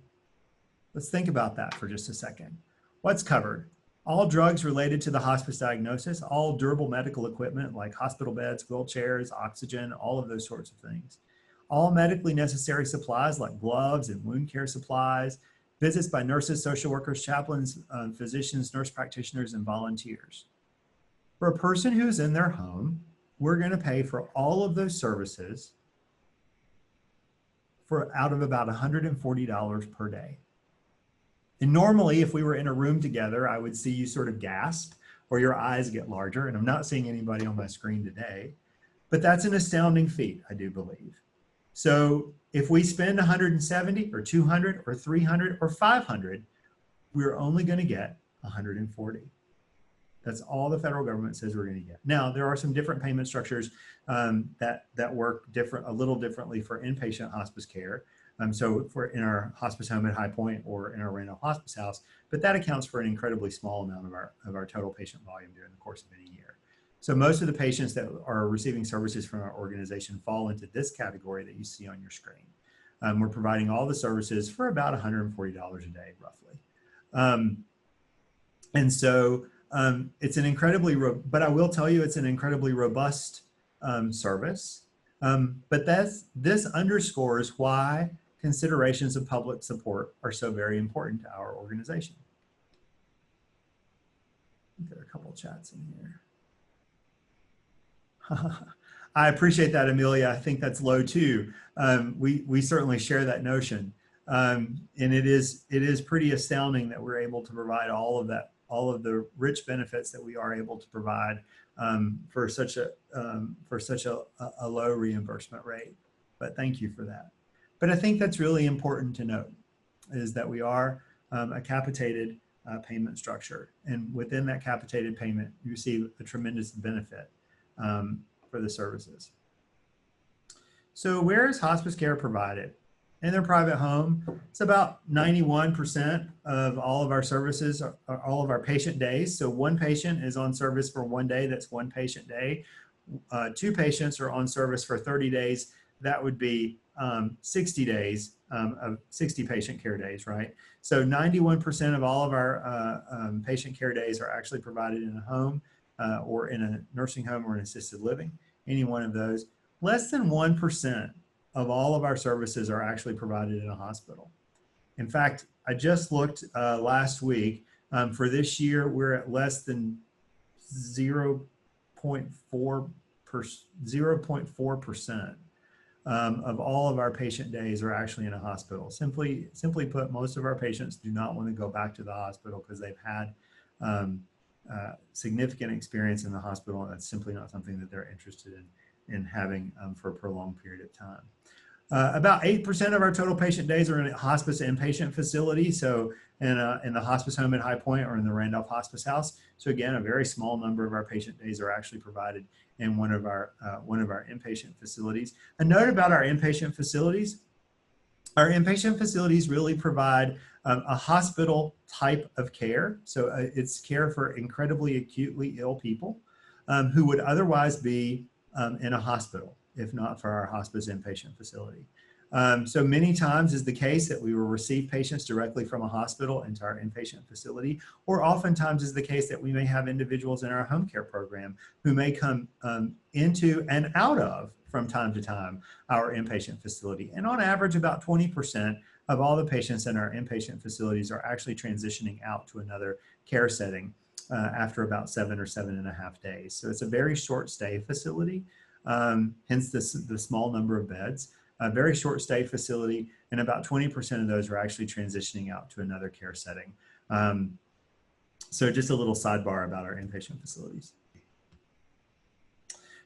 let's think about that for just a second. What's covered? All drugs related to the hospice diagnosis, all durable medical equipment like hospital beds, wheelchairs, oxygen, all of those sorts of things. All medically necessary supplies like gloves and wound care supplies, visits by nurses, social workers, chaplains, physicians, nurse practitioners, and volunteers. For a person who's in their home, we're going to pay for all of those services for out of about $140 per day. And normally, if we were in a room together, I would see you sort of gasp or your eyes get larger. And I'm not seeing anybody on my screen today, but that's an astounding feat, I do believe. So if we spend 170 or 200 or 300 or 500, we're only going to get 140. That's all the federal government says we're going to get. Now, there are some different payment structures that work a little differently for inpatient hospice care. So if we're in our hospice home at High Point or in our Randolph Hospice House, but that accounts for an incredibly small amount of our total patient volume during the course of any year. So most of the patients that are receiving services from our organization fall into this category that you see on your screen. We're providing all the services for about $140 a day, roughly. And so it's an incredibly, but I will tell you it's an incredibly robust service. But this underscores why considerations of public support are so very important to our organization. There are a couple of chats in here. I appreciate that, Amelia. I think that's low too. We certainly share that notion. And it is pretty astounding that we're able to provide all of the rich benefits that we are able to provide for such a low reimbursement rate. But thank you for that. But I think that's really important to note, is that we are a capitated payment structure, and within that capitated payment, you receive a tremendous benefit for the services. So where is hospice care provided? In their private home. It's about 91% of all of our services, all of our patient days. So one patient is on service for 1 day, that's one patient day. 2 patients are on service for 30 days. That would be 60 days of 60 patient care days, right? So 91% of all of our patient care days are actually provided in a home or in a nursing home or an assisted living, any one of those. Less than 1% of all of our services are actually provided in a hospital. In fact, I just looked last week. For this year, we're at less than 0.4% of all of our patient days are actually in a hospital. Simply put, most of our patients do not want to go back to the hospital because they've had significant experience in the hospital, and that's simply not something that they're interested in having for a prolonged period of time. About 8% of our total patient days are in a hospice inpatient facility. So in the hospice home at High Point or in the Randolph Hospice House. So again, a very small number of our patient days are actually provided in one of our inpatient facilities. A note about our inpatient facilities. Our inpatient facilities really provide a hospital type of care. So it's care for incredibly acutely ill people who would otherwise be in a hospital, if not for our hospice inpatient facility. So many times is the case that we will receive patients directly from a hospital into our inpatient facility, or oftentimes is the case that we may have individuals in our home care program who may come into and out of, from time to time, our inpatient facility. And on average, about 20% of all the patients in our inpatient facilities are actually transitioning out to another care setting after about 7 or 7.5 days. So it's a very short stay facility, hence the small number of beds. A very short stay facility, and about 20% of those are actually transitioning out to another care setting. So just a little sidebar about our inpatient facilities.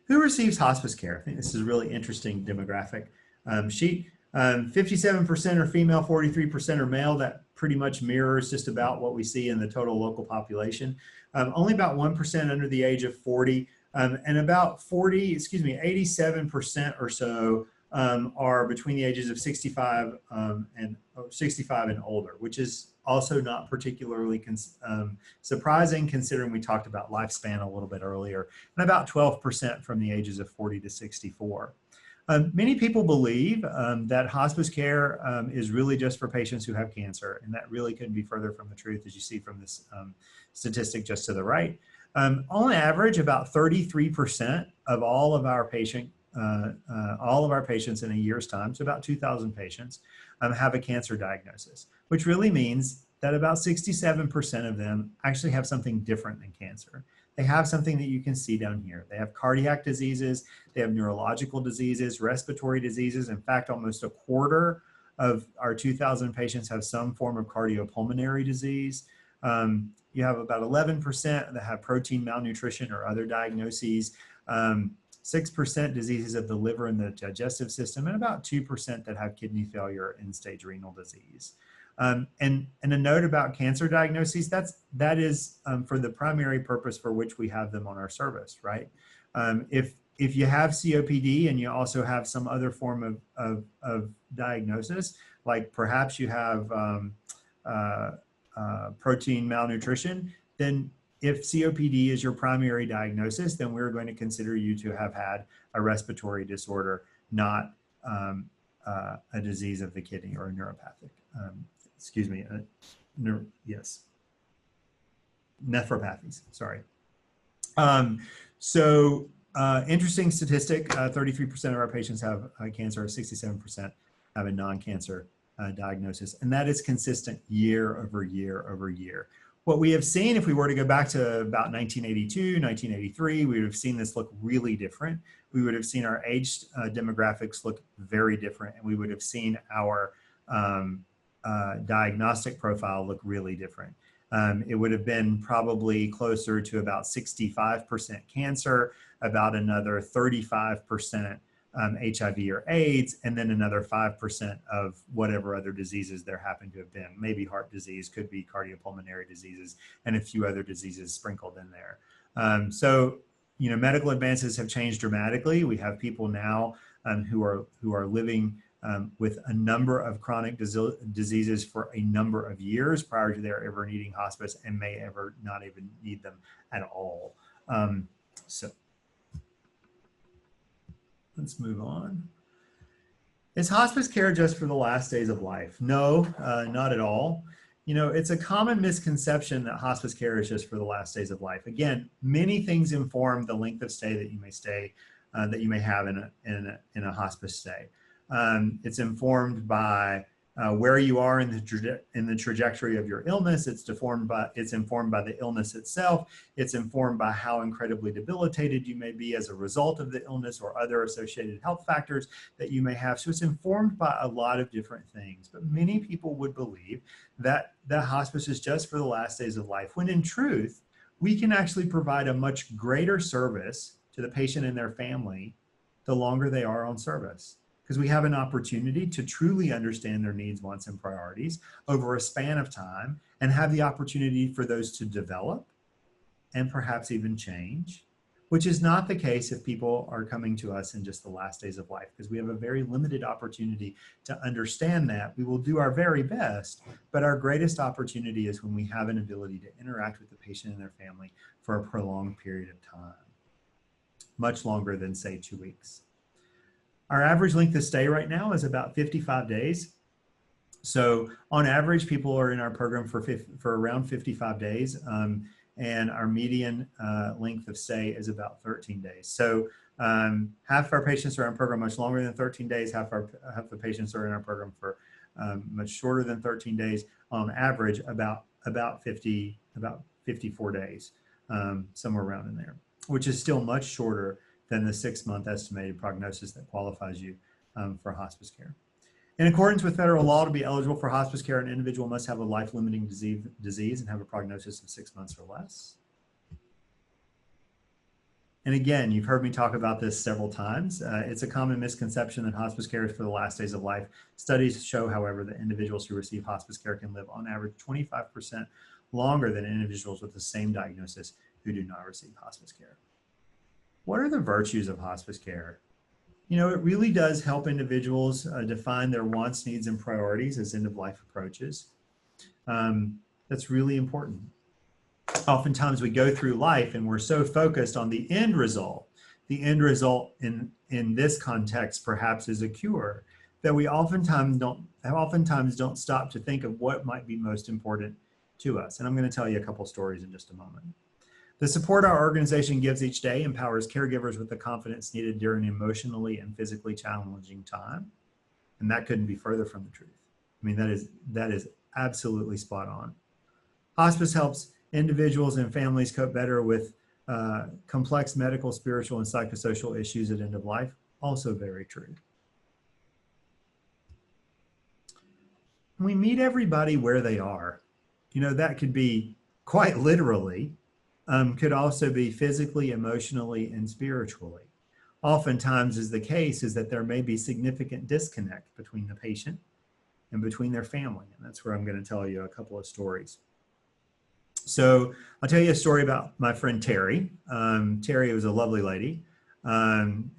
Who receives hospice care? I think this is a really interesting demographic sheet. 57% are female, 43% are male. That pretty much mirrors just about what we see in the total local population. Only about 1% under the age of 40, and about 87% or so are between the ages of 65 and older, which is also not particularly surprising considering we talked about lifespan a little bit earlier, and about 12% from the ages of 40 to 64. Many people believe that hospice care is really just for patients who have cancer, and that really couldn't be further from the truth, as you see from this statistic just to the right. On average, about 33% of all of our patients in a year's time, so about 2,000 patients, have a cancer diagnosis, which really means that about 67% of them actually have something different than cancer. They have something that you can see down here. They have cardiac diseases, they have neurological diseases, respiratory diseases. In fact, almost a quarter of our 2,000 patients have some form of cardiopulmonary disease. You have about 11% that have protein malnutrition or other diagnoses, 6% diseases of the liver and the digestive system, and about 2% that have kidney failure and end-stage renal disease. And a note about cancer diagnoses, that is for the primary purpose for which we have them on our service, right? If you have COPD and you also have some other form of diagnosis, like perhaps you have protein malnutrition, then if COPD is your primary diagnosis, then we're going to consider you to have had a respiratory disorder, not a disease of the kidney or a neuropathic. Yes, nephropathies, sorry. Interesting statistic, 33% of our patients have cancer, 67% have a non-cancer diagnosis, and that is consistent year over year over year. What we have seen, if we were to go back to about 1982, 1983, we would have seen this look really different. We would have seen our age demographics look very different, and we would have seen our diagnostic profile look really different. It would have been probably closer to about 65% cancer, about another 35% HIV or AIDS, and then another 5% of whatever other diseases there happen to have been. Maybe heart disease, could be cardiopulmonary diseases, and a few other diseases sprinkled in there. Medical advances have changed dramatically. We have people now who are living with a number of chronic diseases for a number of years prior to their ever needing hospice, and may ever not even need them at all. Let's move on. Is hospice care just for the last days of life? No, not at all. It's a common misconception that hospice care is just for the last days of life. Again, many things inform the length of stay that you may have in a hospice stay. It's informed by where you are in the trajectory of your illness. It's informed by the illness itself. It's informed by how incredibly debilitated you may be as a result of the illness or other associated health factors that you may have. So it's informed by a lot of different things. But many people would believe that hospice is just for the last days of life, when in truth, we can actually provide a much greater service to the patient and their family the longer they are on service. Because we have an opportunity to truly understand their needs, wants, and priorities over a span of time, and have the opportunity for those to develop and perhaps even change, which is not the case if people are coming to us in just the last days of life, because we have a very limited opportunity to understand that. We will do our very best, but our greatest opportunity is when we have an ability to interact with the patient and their family for a prolonged period of time, much longer than, say, 2 weeks. Our average length of stay right now is about 55 days. So on average, people are in our program for around 55 days, and our median length of stay is about 13 days. So half of our patients are in our program much longer than 13 days. Half the patients are in our program for much shorter than 13 days. On average, about 54 days, somewhere around in there, which is still much shorter than the 6-month estimated prognosis that qualifies you for hospice care. In accordance with federal law, to be eligible for hospice care, an individual must have a life-limiting disease and have a prognosis of 6 months or less. And again, you've heard me talk about this several times. It's a common misconception that hospice care is for the last days of life. Studies show, however, that individuals who receive hospice care can live on average 25% longer than individuals with the same diagnosis who do not receive hospice care. What are the virtues of hospice care? It really does help individuals define their wants, needs, and priorities as end-of-life approaches. That's really important. Oftentimes we go through life and we're so focused on the end result. The end result in this context perhaps is a cure, that we oftentimes don't stop to think of what might be most important to us. And I'm going to tell you a couple stories in just a moment. The support our organization gives each day empowers caregivers with the confidence needed during an emotionally and physically challenging time. And that couldn't be further from the truth. I mean, that is absolutely spot on. Hospice helps individuals and families cope better with complex medical, spiritual, and psychosocial issues at end of life. Also very true. we meet everybody where they are. That could be quite literally, could also be physically, emotionally, and spiritually. Oftentimes is the case is that there may be significant disconnect between the patient and between their family. And that's where I'm going to tell you a couple of stories. So I'll tell you a story about my friend Terry. Terry was a lovely lady.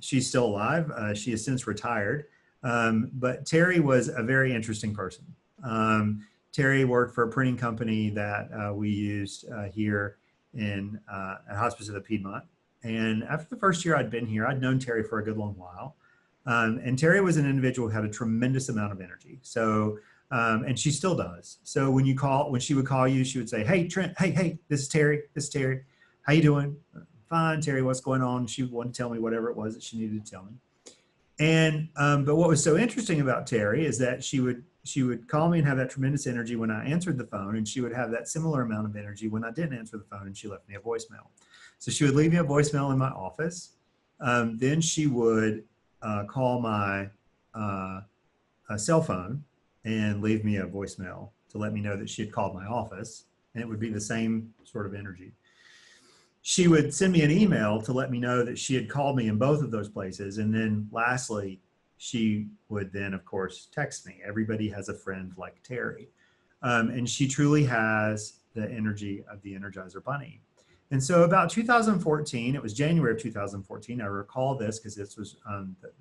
She's still alive. She has since retired. But Terry was a very interesting person. Terry worked for a printing company that we used here at Hospice of the Piedmont. And after the first year I'd been here, I'd known Terry for a good long while. And Terry was an individual who had a tremendous amount of energy. So, and she still does. So when she would call you, she would say, "Hey, Trent, hey, this is Terry. How you doing?" "Fine, Terry, what's going on?" She would want to tell me whatever it was that she needed to tell me. And, but what was so interesting about Terry is that she would call me and have that tremendous energy when I answered the phone, and she would have that similar amount of energy when I didn't answer the phone and she left me a voicemail. So she would leave me a voicemail in my office. Then she would call my cell phone and leave me a voicemail to let me know that she had called my office, and it would be the same sort of energy. She would send me an email to let me know that she had called me in both of those places. And then lastly, she would then, of course, text me. Everybody has a friend like Terry. And she truly has the energy of the Energizer Bunny. And so about 2014, it was January of 2014. I recall this because this was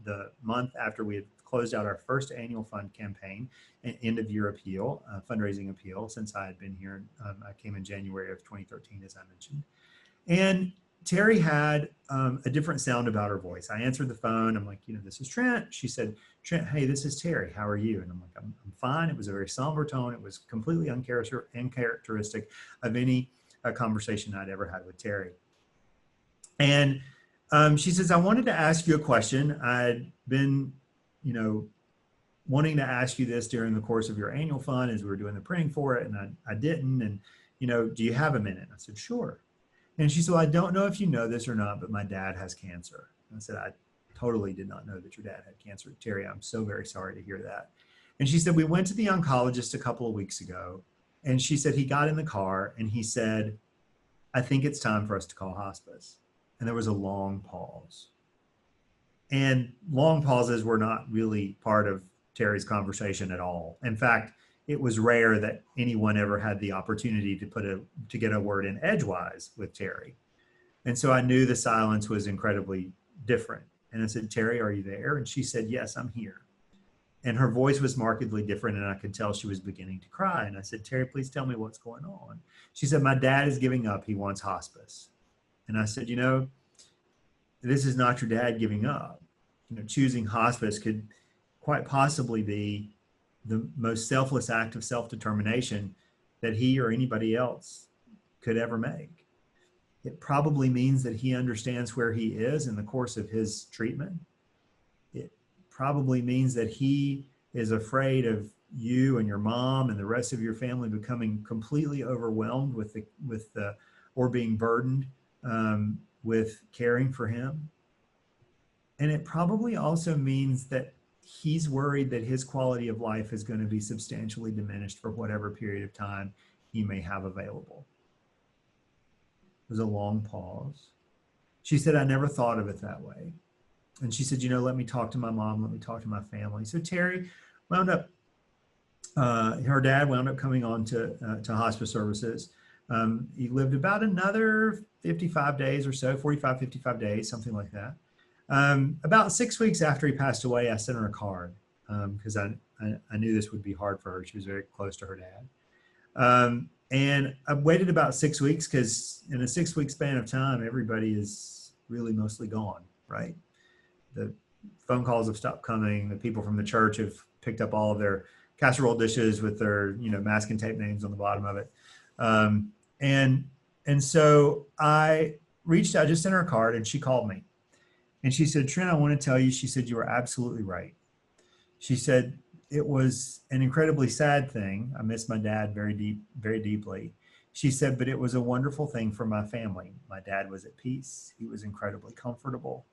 the month after we had closed out our first annual fund campaign, an end of year appeal, fundraising appeal, since I had been here. I came in January of 2013, as I mentioned. And Terry had a different sound about her voice. I answered the phone. I'm like, "This is Trent." She said, "Trent, hey, this is Terry. How are you?" And I'm like, I'm fine. It was a very somber tone. It was completely uncharacteristic of any conversation I'd ever had with Terry. And she says, "I wanted to ask you a question. I'd been, wanting to ask you this during the course of your annual fund as we were doing the printing for it, and I didn't. And, do you have a minute?" I said, "Sure." And she said, "I don't know if you know this or not, but my dad has cancer." And I said, "I totally did not know that your dad had cancer. Terry, I'm so very sorry to hear that." And she said, "We went to the oncologist a couple of weeks ago." And she said, he got in the car and he said, "I think it's time for us to call hospice." And there was a long pause. And long pauses were not really part of Terry's conversation at all. In fact, it was rare that anyone ever had the opportunity to get a word in edgewise with Terry. And so I knew the silence was incredibly different. And I said, "Terry, are you there?" And she said, "Yes, I'm here." And her voice was markedly different, and I could tell she was beginning to cry. And I said, "Terry, please tell me what's going on." She said, "My dad is giving up. He wants hospice." And I said, "This is not your dad giving up. Choosing hospice could quite possibly be the most selfless act of self-determination that he or anybody else could ever make. It probably means that he understands where he is in the course of his treatment. It probably means that he is afraid of you and your mom and the rest of your family becoming completely overwhelmed or being burdened with caring for him. And it probably also means that he's worried that his quality of life is going to be substantially diminished for whatever period of time he may have available." There was a long pause. She said, "I never thought of it that way." And she said, "Let me talk to my mom. Let me talk to my family." So Terry wound up, her dad wound up coming on to hospice services. He lived about another 55 days or so, 45, 55 days, something like that. About 6 weeks after he passed away, I sent her a card because I knew this would be hard for her. She was very close to her dad. And I waited about 6 weeks because in a 6 week span of time, everybody is really mostly gone, right? The phone calls have stopped coming. The people from the church have picked up all of their casserole dishes with their, masking tape names on the bottom of it. And so I reached out, just sent her a card, and she called me. And she said, "Trent, I want to tell you," she said, "you are absolutely right." She said, "It was an incredibly sad thing. I miss my dad very deeply." She said, "But it was a wonderful thing for my family. My dad was at peace. He was incredibly comfortable.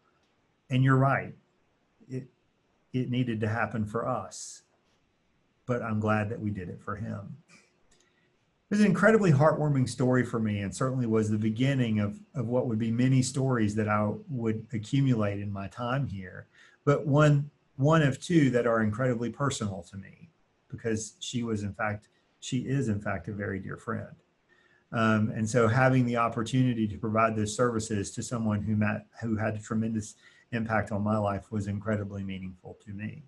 And you're right. It needed to happen for us." but I'm glad that we did it for him. It was an incredibly heartwarming story for me, and certainly was the beginning of what would be many stories that I would accumulate in my time here, but one of two that are incredibly personal to me, because she is in fact a very dear friend. And so having the opportunity to provide those services to someone who had a tremendous impact on my life was incredibly meaningful to me.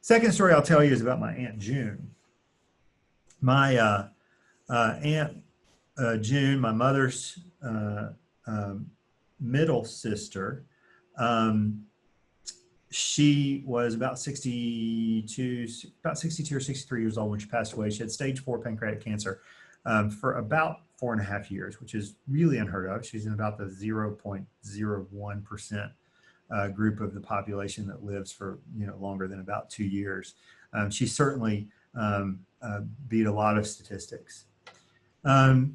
Second story I'll tell you is about my Aunt June. My Aunt June, my mother's middle sister, she was about 62 or 63 years old when she passed away. She had stage 4 pancreatic cancer for about 4.5 years, which is really unheard of. She's in about the 0.01% group of the population that lives for longer than about 2 years. She certainly beat a lot of statistics.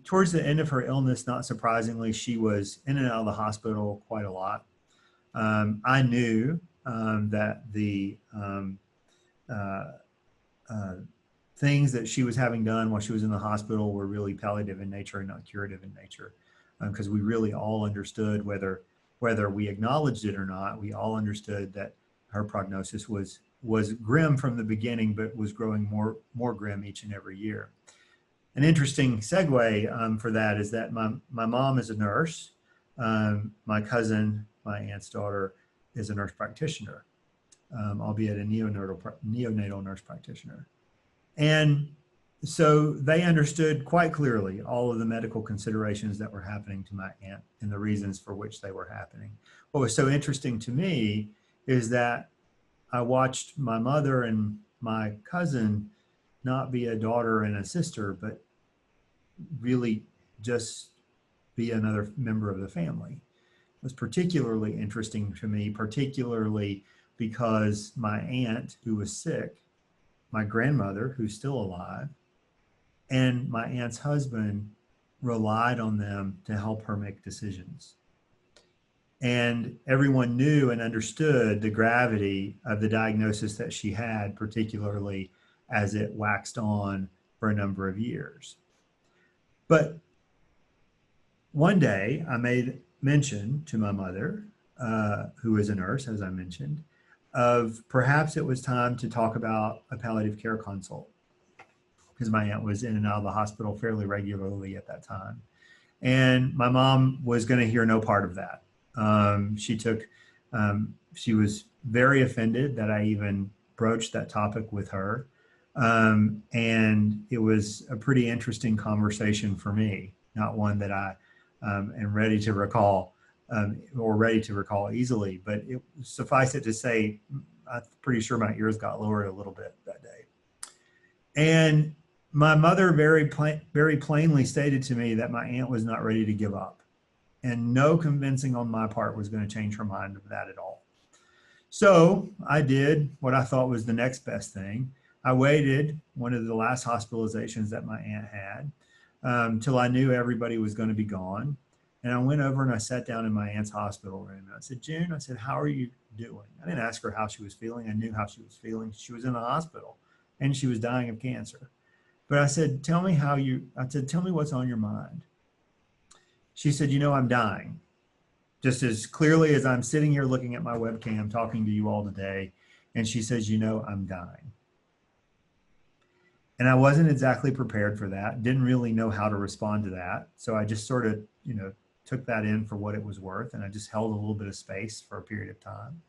Towards the end of her illness, not surprisingly, she was in and out of the hospital quite a lot. I knew that the things that she was having done while she was in the hospital were really palliative in nature and not curative in nature, because we really all understood, whether we acknowledged it or not, we all understood that her prognosis was grim from the beginning, but was growing more grim each and every year. An interesting segue for that is that my mom is a nurse. My cousin, my aunt's daughter, is a nurse practitioner, albeit a neonatal nurse practitioner. And so they understood quite clearly all of the medical considerations that were happening to my aunt and the reasons for which they were happening. What was so interesting to me is that I watched my mother and my cousin not be a daughter and a sister, but really just be another member of the family. It was particularly interesting to me, particularly because my aunt, who was sick, my grandmother, who's still alive, and my aunt's husband relied on them to help her make decisions. And everyone knew and understood the gravity of the diagnosis that she had, particularly as it waxed on for a number of years. But one day I made mention to my mother, who is a nurse, as I mentioned, of perhaps it was time to talk about a palliative care consult, because my aunt was in and out of the hospital fairly regularly at that time. And my mom was going to hear no part of that. She was very offended that I even broached that topic with her. And it was a pretty interesting conversation for me, not one that I am ready to recall or ready to recall easily, but suffice it to say, I'm pretty sure my ears got lowered a little bit that day. And my mother very plainly stated to me that my aunt was not ready to give up, and no convincing on my part was going to change her mind of that at all. So I did what I thought was the next best thing. I waited one of the last hospitalizations that my aunt had till I knew everybody was going to be gone. And I went over and I sat down in my aunt's hospital room. And I said, June, I said, how are you doing? I didn't ask her how she was feeling. I knew how she was feeling. She was in the hospital and she was dying of cancer. But I said, tell me what's on your mind. She said, I'm dying. Just as clearly as I'm sitting here looking at my webcam talking to you all today. And she says, I'm dying. And I wasn't exactly prepared for that. Didn't really know how to respond to that. So I just sort of, took that in for what it was worth. And I just held a little bit of space for a period of time.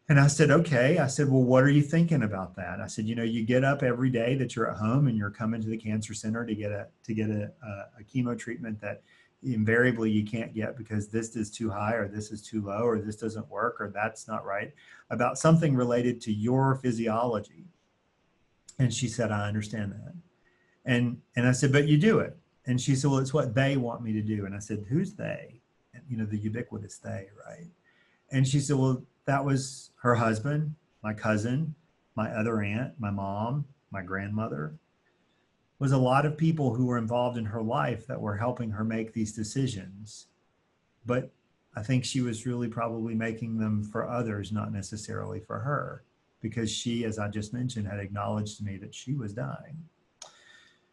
And I said, okay. I said, well, what are you thinking about that? I said, you get up every day that you're at home and you're coming to the cancer center to get a chemo treatment that invariably you can't get because this is too high or this is too low or this doesn't work or that's not right, about something related to your physiology. And she said, I understand that. And I said, but you do it. And she said, well, it's what they want me to do. And I said, who's they? And, the ubiquitous they, right? And she said, well, that was her husband, my cousin, my other aunt, my mom, my grandmother. Was a lot of people who were involved in her life that were helping her make these decisions. But I think she was really probably making them for others, not necessarily for her, because she, as I just mentioned, had acknowledged to me that she was dying.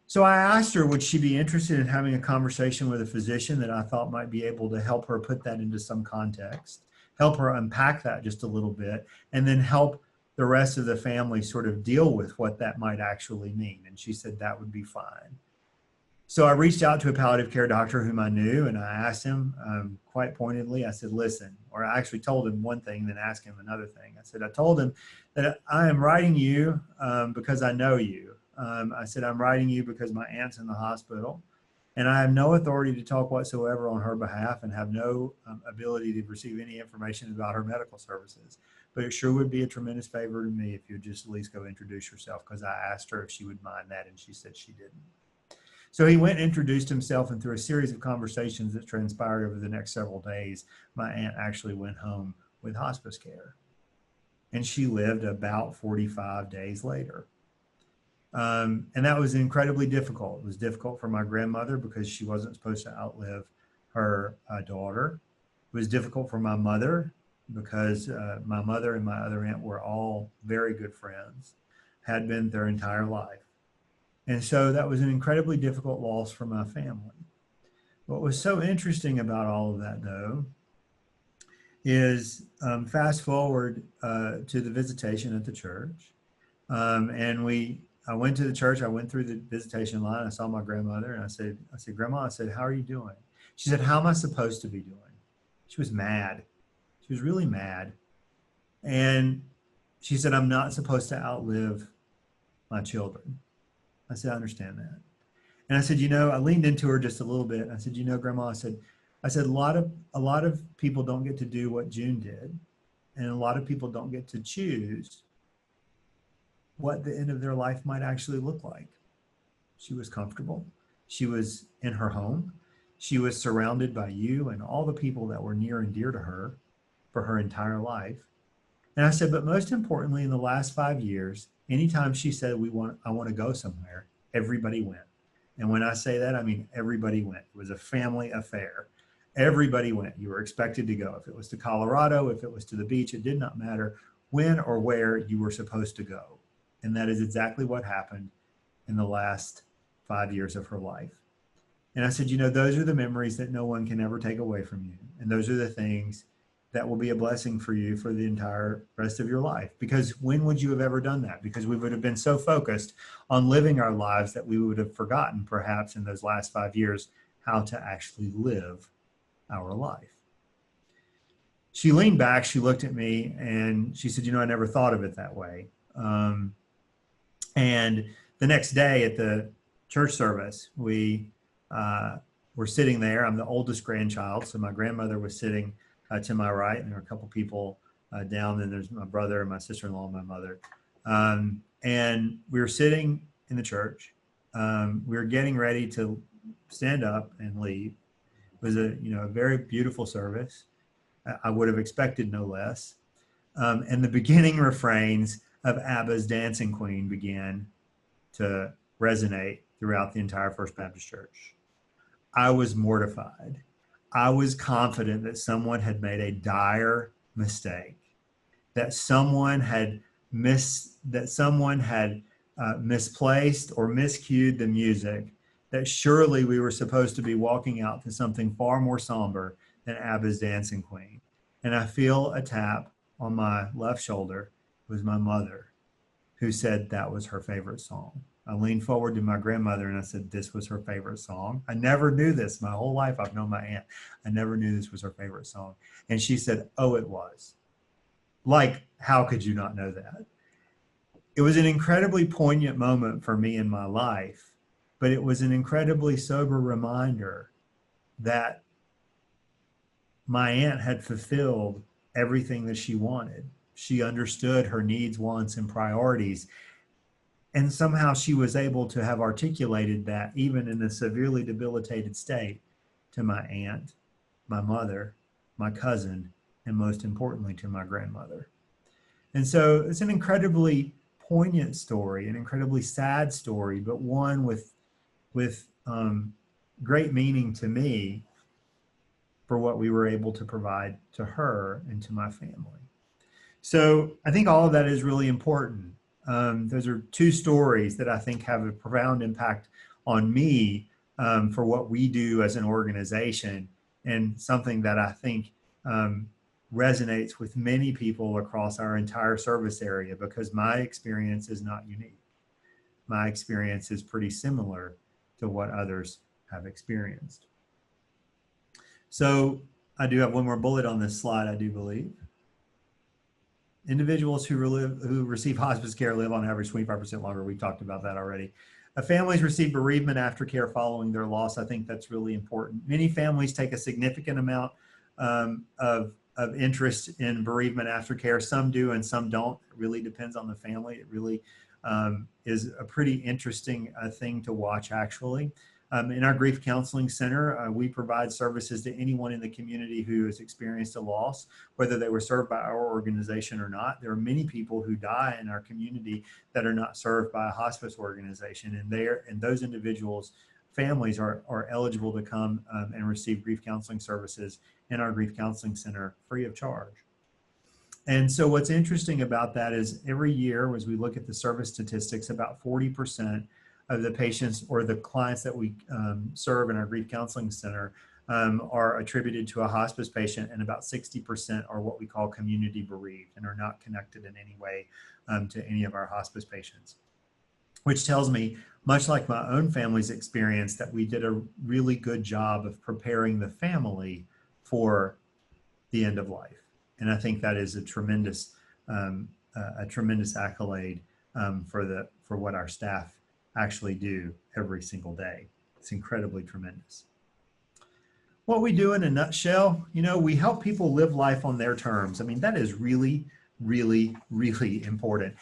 So I asked her, would she be interested in having a conversation with a physician that I thought might be able to help her put that into some context, help her unpack that just a little bit, and then help the rest of the family sort of deal with what that might actually mean. And she said that would be fine. So I reached out to a palliative care doctor whom I knew, and I asked him quite pointedly, I said, listen, or I actually told him one thing, then asked him another thing. I told him that I am writing you because I know you. I said, I'm writing you because my aunt's in the hospital, and I have no authority to talk whatsoever on her behalf and have no ability to receive any information about her medical services. But it sure would be a tremendous favor to me if you'd just at least go introduce yourself, because I asked her if she would mind that, and she said she didn't. So he went and introduced himself, and through a series of conversations that transpired over the next several days, my aunt actually went home with hospice care. And she lived about 45 days later. And that was incredibly difficult. It was difficult for my grandmother because she wasn't supposed to outlive her daughter. It was difficult for my mother because my mother and my other aunt were all very good friends, had been their entire life. And so that was an incredibly difficult loss for my family. What was so interesting about all of that, though, is fast forward to the visitation at the church. I went to the church, I went through the visitation line, I saw my grandmother, and I said, Grandma, I said, how are you doing? She said, how am I supposed to be doing? She was mad. She was really mad. And she said, I'm not supposed to outlive my children. I said, I understand that. And I said, I leaned into her just a little bit. I said, Grandma, I said, a lot of people don't get to do what June did. And a lot of people don't get to choose what the end of their life might actually look like. She was comfortable. She was in her home. She was surrounded by you and all the people that were near and dear to her for her entire life. And I said, but most importantly, in the last 5 years, anytime she said, I want to go somewhere, everybody went. And when I say that, I mean everybody went. It was a family affair. Everybody went. You were expected to go. If it was to Colorado, if it was to the beach, it did not matter when or where you were supposed to go. And that is exactly what happened in the last 5 years of her life. And I said, those are the memories that no one can ever take away from you. And those are the things that will be a blessing for you for the entire rest of your life. Because when would you have ever done that? Because we would have been so focused on living our lives that we would have forgotten, perhaps in those last 5 years, how to actually live our life. She leaned back, she looked at me, and she said, I never thought of it that way. And the next day at the church service, we were sitting there. I'm the oldest grandchild, so my grandmother was sitting to my right, and there were a couple people down. Then there's my brother, my sister-in-law, and my mother. And we were sitting in the church. We were getting ready to stand up and leave. It was a very beautiful service. I would have expected no less. And the beginning refrains of ABBA's Dancing Queen began to resonate throughout the entire First Baptist Church. I was mortified. I was confident that someone had made a dire mistake, that someone had misplaced or miscued the music, that surely we were supposed to be walking out to something far more somber than ABBA's Dancing Queen. And I feel a tap on my left shoulder. It was my mother, who said that was her favorite song. I leaned forward to my grandmother and I said, this was her favorite song. I never knew this. My whole life I've known my aunt. I never knew this was her favorite song. And she said, oh, it was. Like, how could you not know that? It was an incredibly poignant moment for me in my life, but it was an incredibly sober reminder that my aunt had fulfilled everything that she wanted. She understood her needs, wants, and priorities. And somehow she was able to have articulated that even in a severely debilitated state to my aunt, my mother, my cousin, and most importantly to my grandmother. And so it's an incredibly poignant story, an incredibly sad story, but one with great meaning to me for what we were able to provide to her and to my family. So I think all of that is really important. Those are two stories that I think have a profound impact on me for what we do as an organization, and something that I think resonates with many people across our entire service area, because my experience is not unique. My experience is pretty similar to what others have experienced. So I do have one more bullet on this slide, I do believe. Individuals who receive hospice care live on average 25% longer. We talked about that already. Families receive bereavement aftercare following their loss. I think that's really important. Many families take a significant amount of interest in bereavement aftercare. Some do and some don't. It really depends on the family. It really is a pretty interesting thing to watch, actually. In our Grief Counseling Center, we provide services to anyone in the community who has experienced a loss, whether they were served by our organization or not. There are many people who die in our community that are not served by a hospice organization, and those individuals' families are eligible to come and receive grief counseling services in our Grief Counseling Center free of charge. And so what's interesting about that is every year, as we look at the service statistics, about 40% of the patients or the clients that we serve in our Grief Counseling Center are attributed to a hospice patient, and about 60% are what we call community bereaved and are not connected in any way to any of our hospice patients, which tells me, much like my own family's experience, that we did a really good job of preparing the family for the end of life. And I think that is a tremendous accolade for what our staff actually do every single day. It's incredibly tremendous. What we do in a nutshell, we help people live life on their terms. I mean, that is really, really, really important.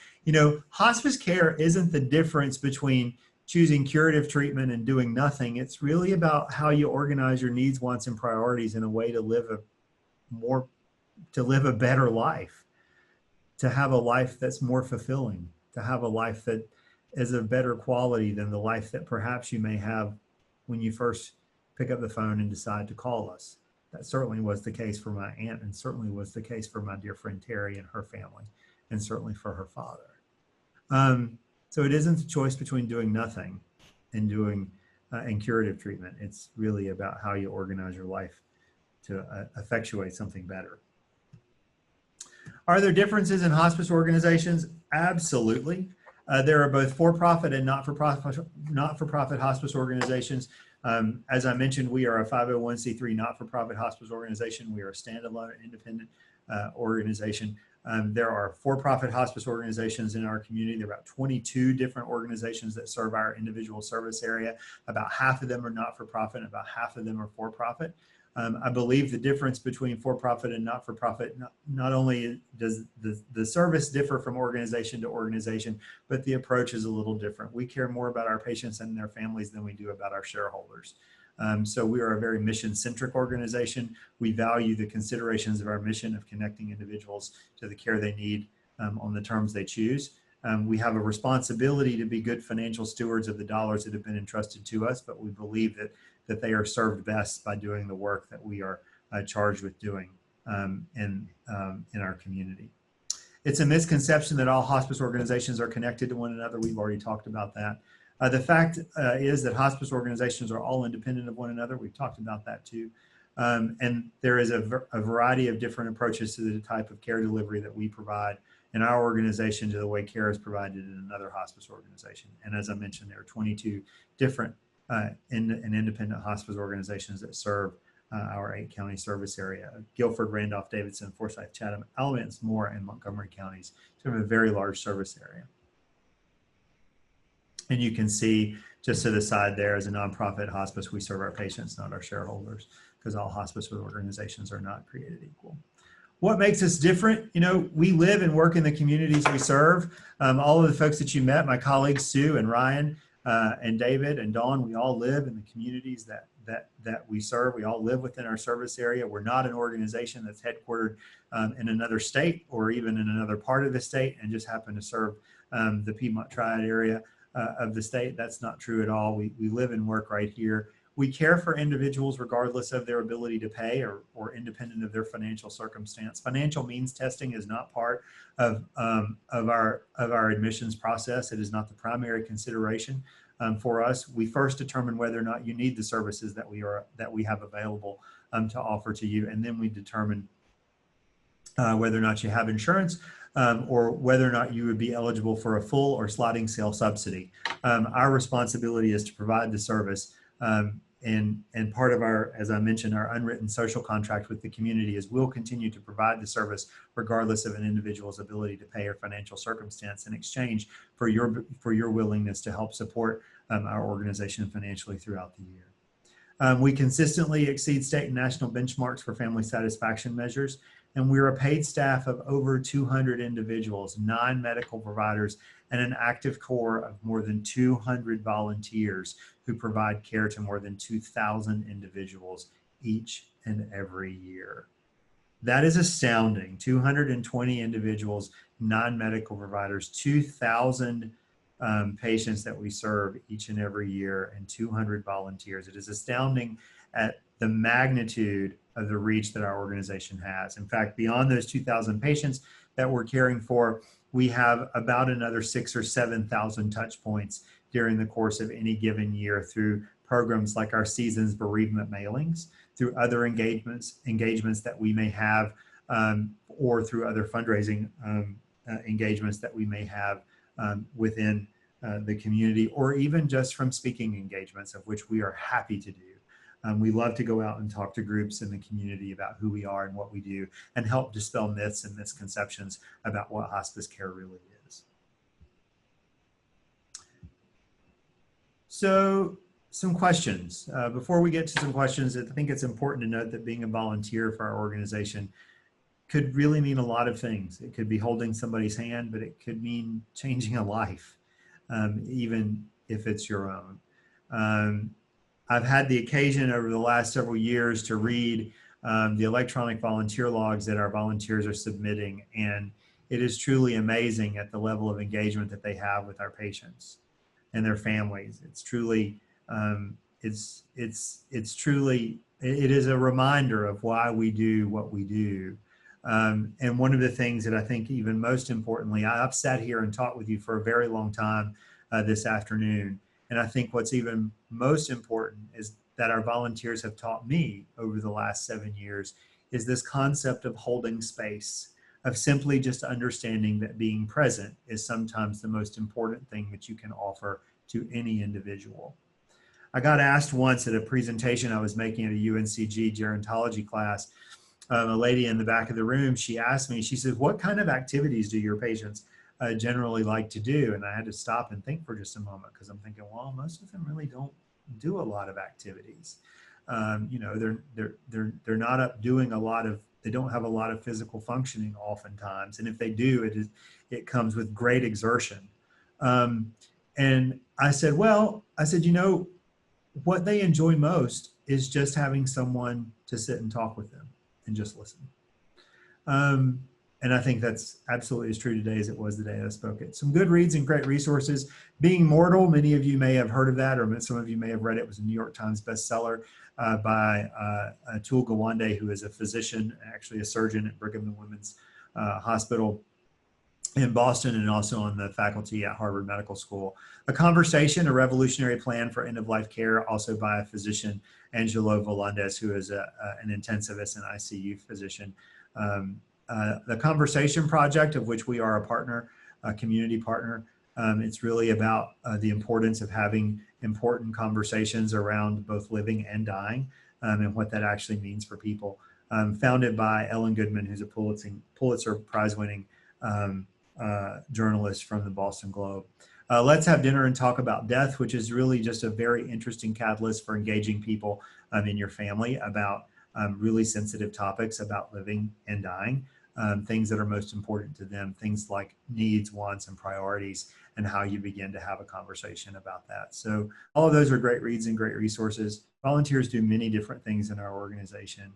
Hospice care isn't the difference between choosing curative treatment and doing nothing. It's really about how you organize your needs, wants, and priorities in a way to live a better life, to have a life that's more fulfilling, to have a life that is of better quality than the life that perhaps you may have when you first pick up the phone and decide to call us. That certainly was the case for my aunt, and certainly was the case for my dear friend Terry and her family, and certainly for her father. So it isn't a choice between doing nothing and doing curative treatment. It's really about how you organize your life to effectuate something better. Are there differences in hospice organizations? Absolutely. There are both for-profit and not-for-profit hospice organizations. As I mentioned, we are a 501c3 not-for-profit hospice organization. We are a standalone independent organization. There are for-profit hospice organizations in our community. There are about 22 different organizations that serve our individual service area. About half of them are not-for-profit, and about half of them are for-profit. I believe the difference between for-profit and not-for-profit, not only does the service differ from organization to organization, but the approach is a little different. We care more about our patients and their families than we do about our shareholders. So we are a very mission-centric organization. We value the considerations of our mission of connecting individuals to the care they need on the terms they choose. We have a responsibility to be good financial stewards of the dollars that have been entrusted to us, but we believe that they are served best by doing the work that we are charged with doing in our community. It's a misconception that all hospice organizations are connected to one another. We've already talked about that. The fact is that hospice organizations are all independent of one another. We've talked about that too. And there is a variety of different approaches to the type of care delivery that we provide in our organization to the way care is provided in another hospice organization. And as I mentioned, there are 22 different independent hospice organizations that serve our 8-county service area: Guilford, Randolph, Davidson, Forsyth, Chatham, Alamance, Moore, and Montgomery counties. So we have a very large service area. And you can see just to the side there, as a nonprofit hospice, we serve our patients, not our shareholders, because all hospice organizations are not created equal. What makes us different? We live and work in the communities we serve. All of the folks that you met, my colleagues, Sue and Ryan, and David and Dawn, we all live in the communities that we serve. We all live within our service area. We're not an organization that's headquartered in another state or even in another part of the state and just happen to serve the Piedmont Triad area of the state. That's not true at all. We live and work right here. We care for individuals regardless of their ability to pay or independent of their financial circumstance. Financial means testing is not part of our admissions process. It is not the primary consideration for us. We first determine whether or not you need the services that we have available to offer to you, and then we determine whether or not you have insurance, or whether or not you would be eligible for a full or sliding scale subsidy. Our responsibility is to provide the service, and part of our, as I mentioned, our unwritten social contract with the community is we'll continue to provide the service regardless of an individual's ability to pay or financial circumstance in exchange for your willingness to help support our organization financially throughout the year. We consistently exceed state and national benchmarks for family satisfaction measures, and we're a paid staff of over 200 individuals, 9 medical providers, and an active core of more than 200 volunteers who provide care to more than 2,000 individuals each and every year. That is astounding. 220 individuals, 9 medical providers, 2,000 patients that we serve each and every year, and 200 volunteers. It is astounding at the magnitude of the reach that our organization has. In fact, beyond those 2,000 patients that we're caring for, we have about another 6,000 or 7,000 touch points during the course of any given year through programs like our Seasons bereavement mailings, through other engagements that we may have, or through other fundraising engagements that we may have within the community, or even just from speaking engagements, of which we are happy to do. We love to go out and talk to groups in the community about who we are and what we do, and help dispel myths and misconceptions about what hospice care really is. So, some questions. Before we get to some questions, I think it's important to note that being a volunteer for our organization could really mean a lot of things. It could be holding somebody's hand, but it could mean changing a life, even if it's your own. I've had the occasion over the last several years to read the electronic volunteer logs that our volunteers are submitting, and it is truly amazing at the level of engagement that they have with our patients and their families. It's truly, it is a reminder of why we do what we do. And one of the things that I think even most importantly, I've sat here and talked with you for a very long time this afternoon. And I think what's even most important is that our volunteers have taught me over the last 7 years is this concept of holding space, of simply just understanding that being present is sometimes the most important thing that you can offer to any individual. I got asked once at a presentation I was making at a UNCG gerontology class, a lady in the back of the room, she asked me, she said, "What kind of activities do your patients generally like to do?" And I had to stop and think for just a moment, because I'm thinking, well, most of them really don't do a lot of activities. You know, they're not up doing a lot of, they don't have a lot of physical functioning oftentimes, and if they do, it comes with great exertion. And I said, you know, what they enjoy most is just having someone to sit and talk with them and just listen. And I think that's absolutely as true today as it was the day I spoke it. Some good reads and great resources. Being Mortal, many of you may have heard of that, or some of you may have read it. It was a New York Times bestseller by Atul Gawande, who is a physician, actually a surgeon at Brigham and Women's Hospital in Boston, and also on the faculty at Harvard Medical School. A Conversation, a Revolutionary Plan for End-of-Life Care, also by a physician, Angelo Volandes, who is an intensivist and ICU physician. The Conversation Project, of which we are a partner, a community partner. It's really about the importance of having important conversations around both living and dying, and what that actually means for people. Founded by Ellen Goodman, who's a Pulitzer Prize-winning journalist from the Boston Globe. Let's Have Dinner and Talk About Death, which is really just a very interesting catalyst for engaging people in your family about really sensitive topics about living and dying, things that are most important to them, things like needs, wants, and priorities, and how you begin to have a conversation about that. So all of those are great reads and great resources. Volunteers do many different things in our organization.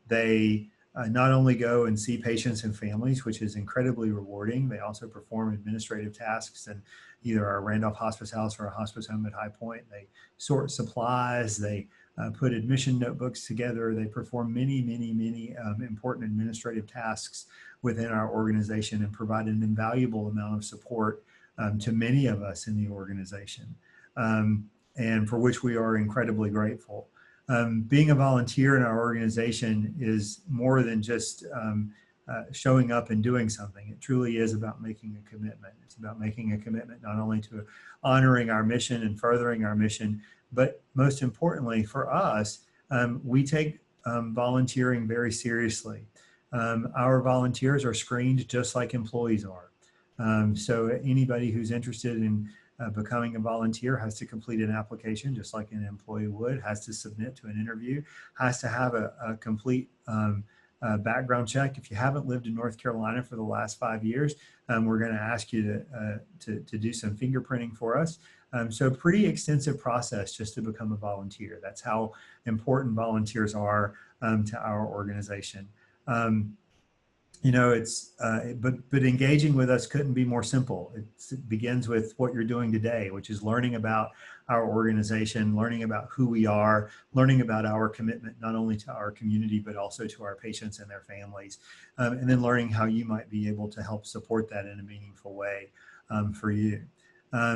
They not only go and see patients and families, which is incredibly rewarding, they also perform administrative tasks in either our Randolph Hospice House or a hospice home at High Point. They sort supplies, they put admission notebooks together, they perform many important administrative tasks within our organization and provide an invaluable amount of support to many of us in the organization, and for which we are incredibly grateful. Being a volunteer in our organization is more than just showing up and doing something. It truly is about making a commitment. It's about making a commitment not only to honoring our mission and furthering our mission, but most importantly for us, we take volunteering very seriously. Our volunteers are screened just like employees are. So anybody who's interested in becoming a volunteer has to complete an application just like an employee would, has to submit to an interview, has to have a complete background check. If you haven't lived in North Carolina for the last 5 years, we're going to ask you to do some fingerprinting for us. So pretty extensive process just to become a volunteer. That's how important volunteers are to our organization. You know, but engaging with us couldn't be more simple. It begins with what you're doing today, which is learning about our organization, learning about who we are, learning about our commitment, not only to our community, but also to our patients and their families, and then learning how you might be able to help support that in a meaningful way for you.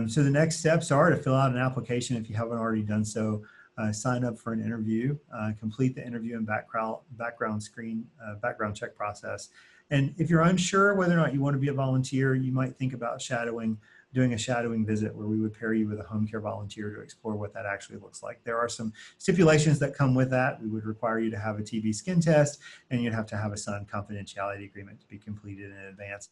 So the next steps are to fill out an application if you haven't already done so. Sign up for an interview, complete the interview and background check process. And if you're unsure whether or not you want to be a volunteer, you might think about doing a shadowing visit where we would pair you with a home care volunteer to explore what that actually looks like. There are some stipulations that come with that. We would require you to have a TB skin test, and you'd have to have a signed confidentiality agreement to be completed in advance.